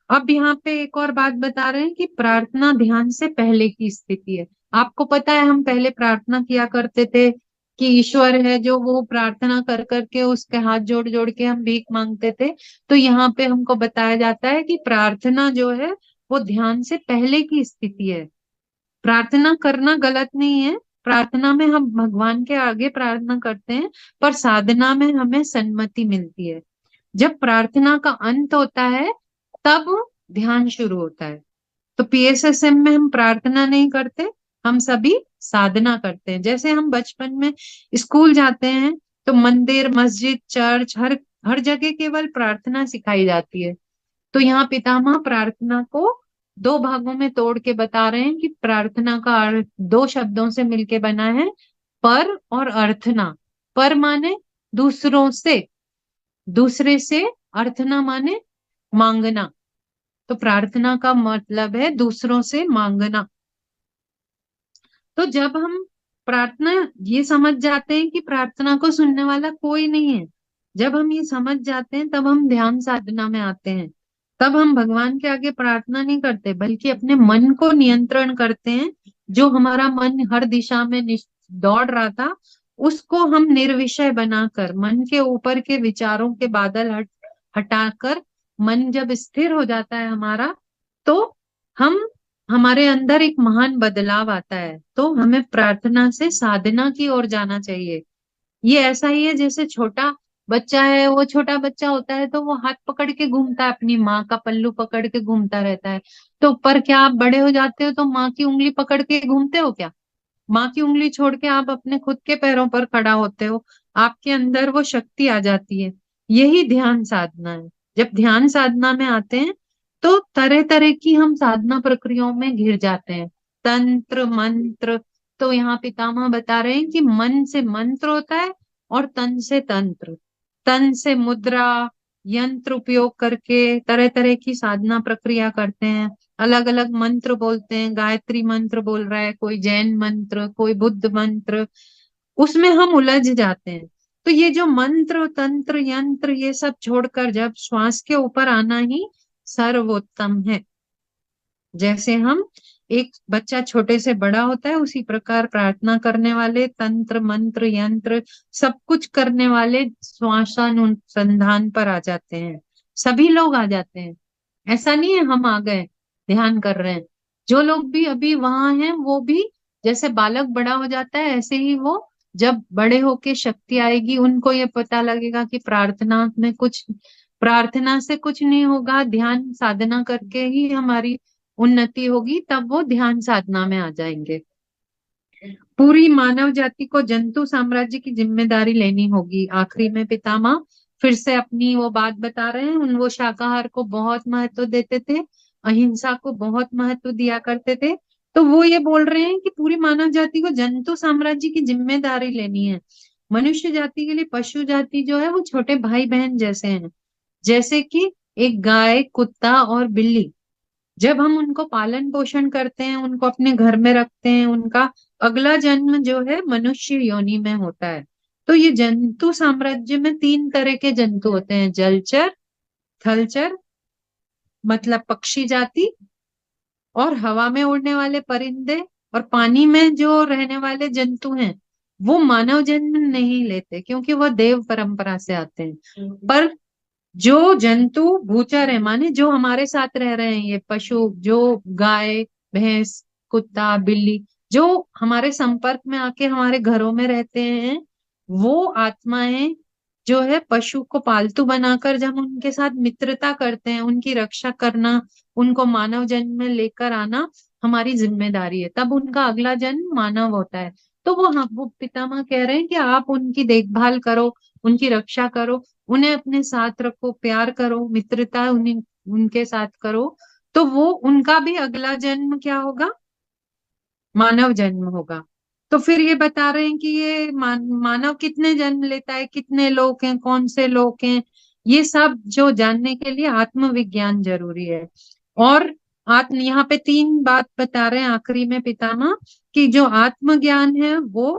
अब यहाँ पे एक और बात बता रहे हैं कि प्रार्थना ध्यान से पहले की स्थिति है। आपको पता है हम पहले प्रार्थना किया करते थे कि ईश्वर है जो, वो प्रार्थना कर करके उसके हाथ जोड़ जोड़ के हम भीख मांगते थे। तो यहाँ पे हमको बताया जाता है कि प्रार्थना जो है वो ध्यान से पहले की स्थिति है। प्रार्थना करना गलत नहीं है, प्रार्थना में हम भगवान के आगे प्रार्थना करते हैं, पर साधना में हमें सन्मति मिलती है। जब प्रार्थना का अंत होता है तब ध्यान शुरू होता है। तो पीएसएसएम में हम प्रार्थना नहीं करते, हम सभी साधना करते हैं। जैसे हम बचपन में स्कूल जाते हैं तो मंदिर, मस्जिद, चर्च, हर हर जगह केवल प्रार्थना सिखाई जाती है। तो यहाँ पितामह प्रार्थना को दो भागों में तोड़ के बता रहे हैं कि प्रार्थना का अर्थ दो शब्दों से मिलके बना है, पर और अर्थना। पर माने दूसरों से, दूसरे से, अर्थना माने मांगना। तो प्रार्थना का मतलब है दूसरों से मांगना। तो जब हम प्रार्थना ये समझ जाते हैं कि प्रार्थना को सुनने वाला कोई नहीं है, जब हम ये समझ जाते हैं तब हम ध्यान साधना में आते हैं। तब हम भगवान के आगे प्रार्थना नहीं करते बल्कि अपने मन को नियंत्रण करते हैं। जो हमारा मन हर दिशा में दौड़ रहा था उसको हम निर्विषय बनाकर, मन के ऊपर के विचारों के बादल हटाकर, मन जब स्थिर हो जाता है हमारा, तो हम हमारे अंदर एक महान बदलाव आता है। तो हमें प्रार्थना से साधना की ओर जाना चाहिए। ये ऐसा ही है जैसे छोटा बच्चा है, वो छोटा बच्चा होता है तो वो हाथ पकड़ के घूमता है, अपनी माँ का पल्लू पकड़ के घूमता रहता है। तो पर क्या आप बड़े हो जाते हो तो माँ की उंगली पकड़ के घूमते हो क्या? माँ की उंगली छोड़ के आप अपने खुद के पैरों पर खड़ा होते हो, आपके अंदर वो शक्ति आ जाती है। यही ध्यान साधना है। जब ध्यान साधना में आते हैं तो तरह तरह की हम साधना प्रक्रियाओं में घिर जाते हैं, तंत्र मंत्र। तो यहाँ पितामह बता रहे हैं कि मन से मंत्र होता है और तन से तंत्र, तन से मुद्रा, यंत्र उपयोग करके तरह तरह की साधना प्रक्रिया करते हैं। अलग अलग मंत्र बोलते हैं, गायत्री मंत्र बोल रहा है कोई, जैन मंत्र, कोई बुद्ध मंत्र, उसमें हम उलझ जाते हैं। तो ये जो मंत्र तंत्र यंत्र ये सब छोड़कर जब श्वास के ऊपर आना ही सर्वोत्तम है। जैसे हम एक बच्चा छोटे से बड़ा होता है उसी प्रकार प्रार्थना करने वाले, तंत्र मंत्र यंत्र सब कुछ करने वाले श्वासानुसंधान पर आ जाते हैं। सभी लोग आ जाते हैं, ऐसा नहीं है हम आ गए ध्यान कर रहे हैं। जो लोग भी अभी वहां हैं वो भी, जैसे बालक बड़ा हो जाता है ऐसे ही वो जब बड़े होके शक्ति आएगी उनको ये पता लगेगा कि प्रार्थना में कुछ, प्रार्थना से कुछ नहीं होगा, ध्यान साधना करके ही हमारी उन्नति होगी, तब वो ध्यान साधना में आ जाएंगे। पूरी मानव जाति को जंतु साम्राज्य की जिम्मेदारी लेनी होगी। आखिरी में पितामह फिर से अपनी वो बात बता रहे हैं। उन वो शाकाहार को बहुत महत्व देते थे, अहिंसा को बहुत महत्व दिया करते थे। तो वो ये बोल रहे हैं कि पूरी मानव जाति को जंतु साम्राज्य की जिम्मेदारी लेनी है। मनुष्य जाति के लिए पशु जाति जो है वो छोटे भाई बहन जैसे हैं, जैसे कि एक गाय, कुत्ता और बिल्ली। जब हम उनको पालन पोषण करते हैं, उनको अपने घर में रखते हैं, उनका अगला जन्म जो है मनुष्य योनि में होता है। तो ये जंतु साम्राज्य में तीन तरह के जंतु होते हैं, जलचर, थलचर मतलब पक्षी जाति, और हवा में उड़ने वाले परिंदे, और पानी में जो रहने वाले जंतु हैं वो मानव जन्म नहीं लेते क्योंकि वह देव परंपरा से आते हैं। पर जो जंतु भूचर है, माने जो हमारे साथ रह रहे हैं, ये पशु, जो गाय, भैंस, कुत्ता, बिल्ली, जो हमारे संपर्क में आके हमारे घरों में रहते हैं, वो आत्माएं जो है पशु को पालतू बनाकर जब हम उनके साथ मित्रता करते हैं, उनकी रक्षा करना, उनको मानव जन्म में लेकर आना हमारी जिम्मेदारी है, तब उनका अगला जन्म मानव होता है। तो वो पितामह कह रहे हैं कि आप उनकी देखभाल करो, उनकी रक्षा करो, उन्हें अपने साथ रखो, प्यार करो, मित्रता उन्हें उनके साथ करो, तो वो उनका भी अगला जन्म क्या होगा, मानव जन्म होगा। तो फिर ये बता रहे हैं कि ये मानव कितने जन्म लेता है, कितने लोक हैं, कौन से लोक हैं, ये सब जो जानने के लिए आत्मविज्ञान जरूरी है। और आत्म यहाँ पे तीन बात बता रहे हैं आखिरी में पितामह, कि जो आत्मज्ञान है वो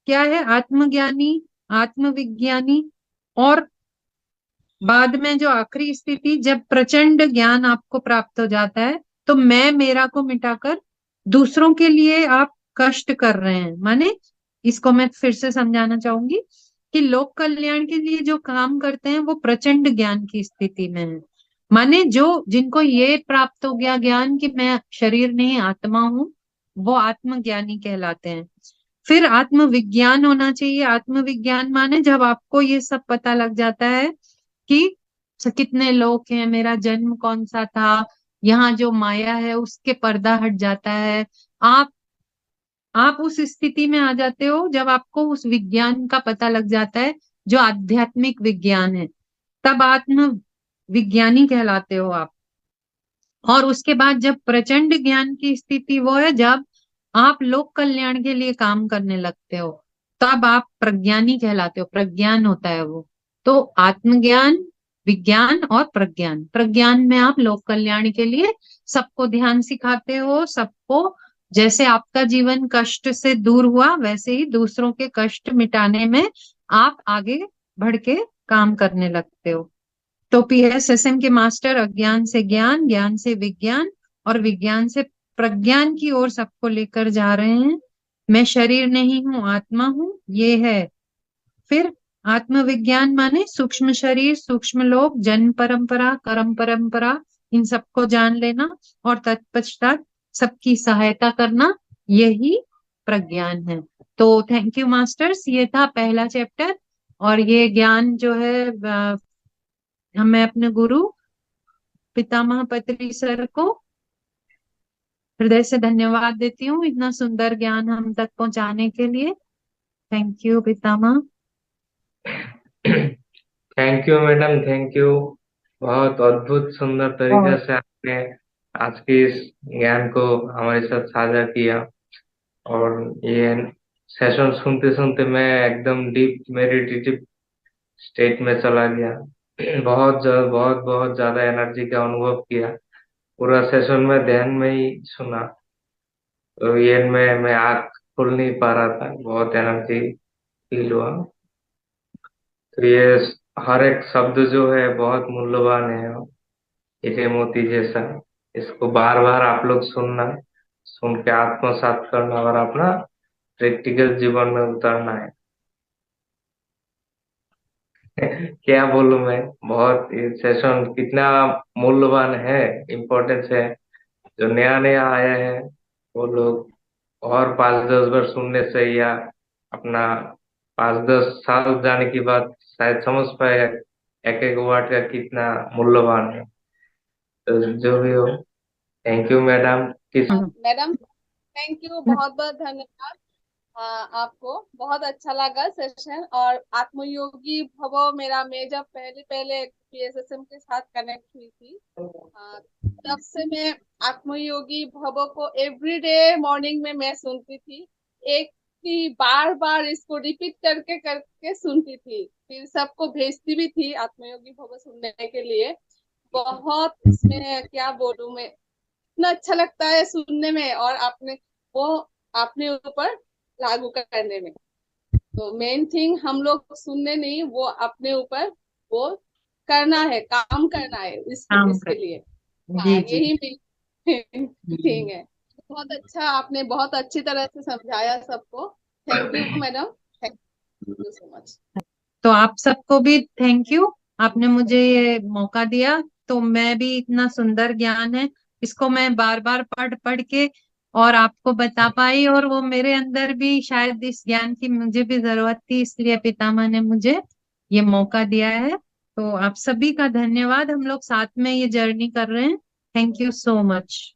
क्या है, आत्मज्ञानी, आत्मविज्ञानी, और बाद में जो आखिरी स्थिति जब प्रचंड ज्ञान आपको प्राप्त हो जाता है, तो मैं मेरा को मिटाकर दूसरों के लिए आप कष्ट कर रहे हैं। माने इसको मैं फिर से समझाना चाहूंगी कि लोक कल्याण के लिए जो काम करते हैं वो प्रचंड ज्ञान की स्थिति में है। माने जो जिनको ये प्राप्त हो गया ज्ञान कि मैं शरीर नहीं आत्मा हूं, वो आत्मज्ञानी कहलाते हैं। फिर आत्मविज्ञान होना चाहिए। आत्मविज्ञान माने जब आपको ये सब पता लग जाता है कि कितने लोग हैं, मेरा जन्म कौन सा था, यहाँ जो माया है उसके पर्दा हट जाता है, आप आप उस स्थिति में आ जाते हो जब आपको उस विज्ञान का पता लग जाता है जो आध्यात्मिक विज्ञान है, तब आत्म विज्ञानी कहलाते हो आप। और उसके बाद जब प्रचंड ज्ञान की स्थिति वो है जब आप लोक कल्याण के लिए काम करने लगते हो, तब आप प्रज्ञानी कहलाते हो, प्रज्ञान होता है वो। तो आत्मज्ञान, विज्ञान और प्रज्ञान, प्रज्ञान में आप लोक कल्याण के लिए सबको ध्यान सिखाते हो, सबको, जैसे आपका जीवन कष्ट से दूर हुआ वैसे ही दूसरों के कष्ट मिटाने में आप आगे बढ़ के काम करने लगते हो। तो पीएसएसएम के मास्टर अज्ञान से ज्ञान, ज्ञान से विज्ञान और विज्ञान से प्रज्ञान की ओर सबको लेकर जा रहे हैं। मैं शरीर नहीं हूँ, आत्मा हूँ, ये है। फिर आत्मविज्ञान माने सूक्ष्म शरीर, सूक्ष्म लोक, जन्म परंपरा, कर्म परंपरा, इन सबको जान लेना और तत्पश्चात सबकी सहायता करना, यही प्रज्ञान है। तो थैंक यू मास्टर्स, ये था पहला चैप्टर। और ये ज्ञान जो है मैं अपने गुरु पितामह पत्री सर को हृदय से धन्यवाद देती हूँ इतना सुंदर ज्ञान हम तक पहुंचाने के लिए। Thank you Pitamah. Thank you madam, thank you. बहुत अद्भुत सुंदर तरीके और से आपने आज के इस ज्ञान को हमारे साथ साझा किया। और ये सेशन सुनते सुनते मैं एकदम डीप मेडिटेटिव स्टेट में चला गया। बहुत बहुत ज्यादा एनर्जी का अनुभव किया। पूरा सेशन में ध्यान में ही सुना। तो ये मैं आँख खुल नहीं पा रहा था, बहुत एनर्जी फील हुआ। तो ये हर एक शब्द जो है बहुत मूल्यवान है, हीरे मोती जैसा। इसको बार बार आप लोग सुनना, सुन के आत्मसात करना और अपना प्रैक्टिकल जीवन में उतारना है। क्या बोलूं मैं, बहुत ये सेशन कितना मूल्यवान है, इम्पोर्टेंस है। जो नया नया आया है वो लोग और 5-10 बार सुनने से या अपना 5-10 साल जाने के बाद शायद समझ पाएगा एक एक वर्ड का कितना मूल्यवान है। तो जो भी हो, थैंक यू मैडम। किस मैडम, थैंक यू, बहुत बहुत धन्यवाद। आपको बहुत अच्छा लगा सेशन। और आत्मयोगी भव मेरा, मैं जब पहले पहले पीएसएसएम के साथ कनेक्ट हुई थी, तब से मैं आत्मयोगी भव को एवरीडे मॉर्निंग में मैं सुनती थी। एक ही बार बार इसको रिपीट करके करके सुनती थी, फिर सबको भेजती भी थी आत्मयोगी भव सुनने के लिए। बहुत इसमें क्या बोलूं मैं, इतना अच्छा लगता है सुनने में, और आपने वो अपने ऊपर लागू करने में। तो मेन थिंग हम लोग सुनने नहीं, वो अपने ऊपर वो करना है, काम करना है काम इसके कर। लिए। जी हाँ, जी यही मेन जी। थिंग है। बहुत अच्छा, आपने बहुत अच्छी तरह से समझाया सबको। Thank you madam, thank you so much. तो आप सबको भी थैंक यू, आपने मुझे ये मौका दिया। तो मैं भी इतना सुंदर ज्ञान है, इसको मैं बार बार पढ़ पढ़ के और आपको बता पाई, और वो मेरे अंदर भी शायद इस ज्ञान की मुझे भी जरूरत थी, इसलिए पितामह ने मुझे ये मौका दिया है। तो आप सभी का धन्यवाद, हम लोग साथ में ये जर्नी कर रहे हैं। Thank you so much.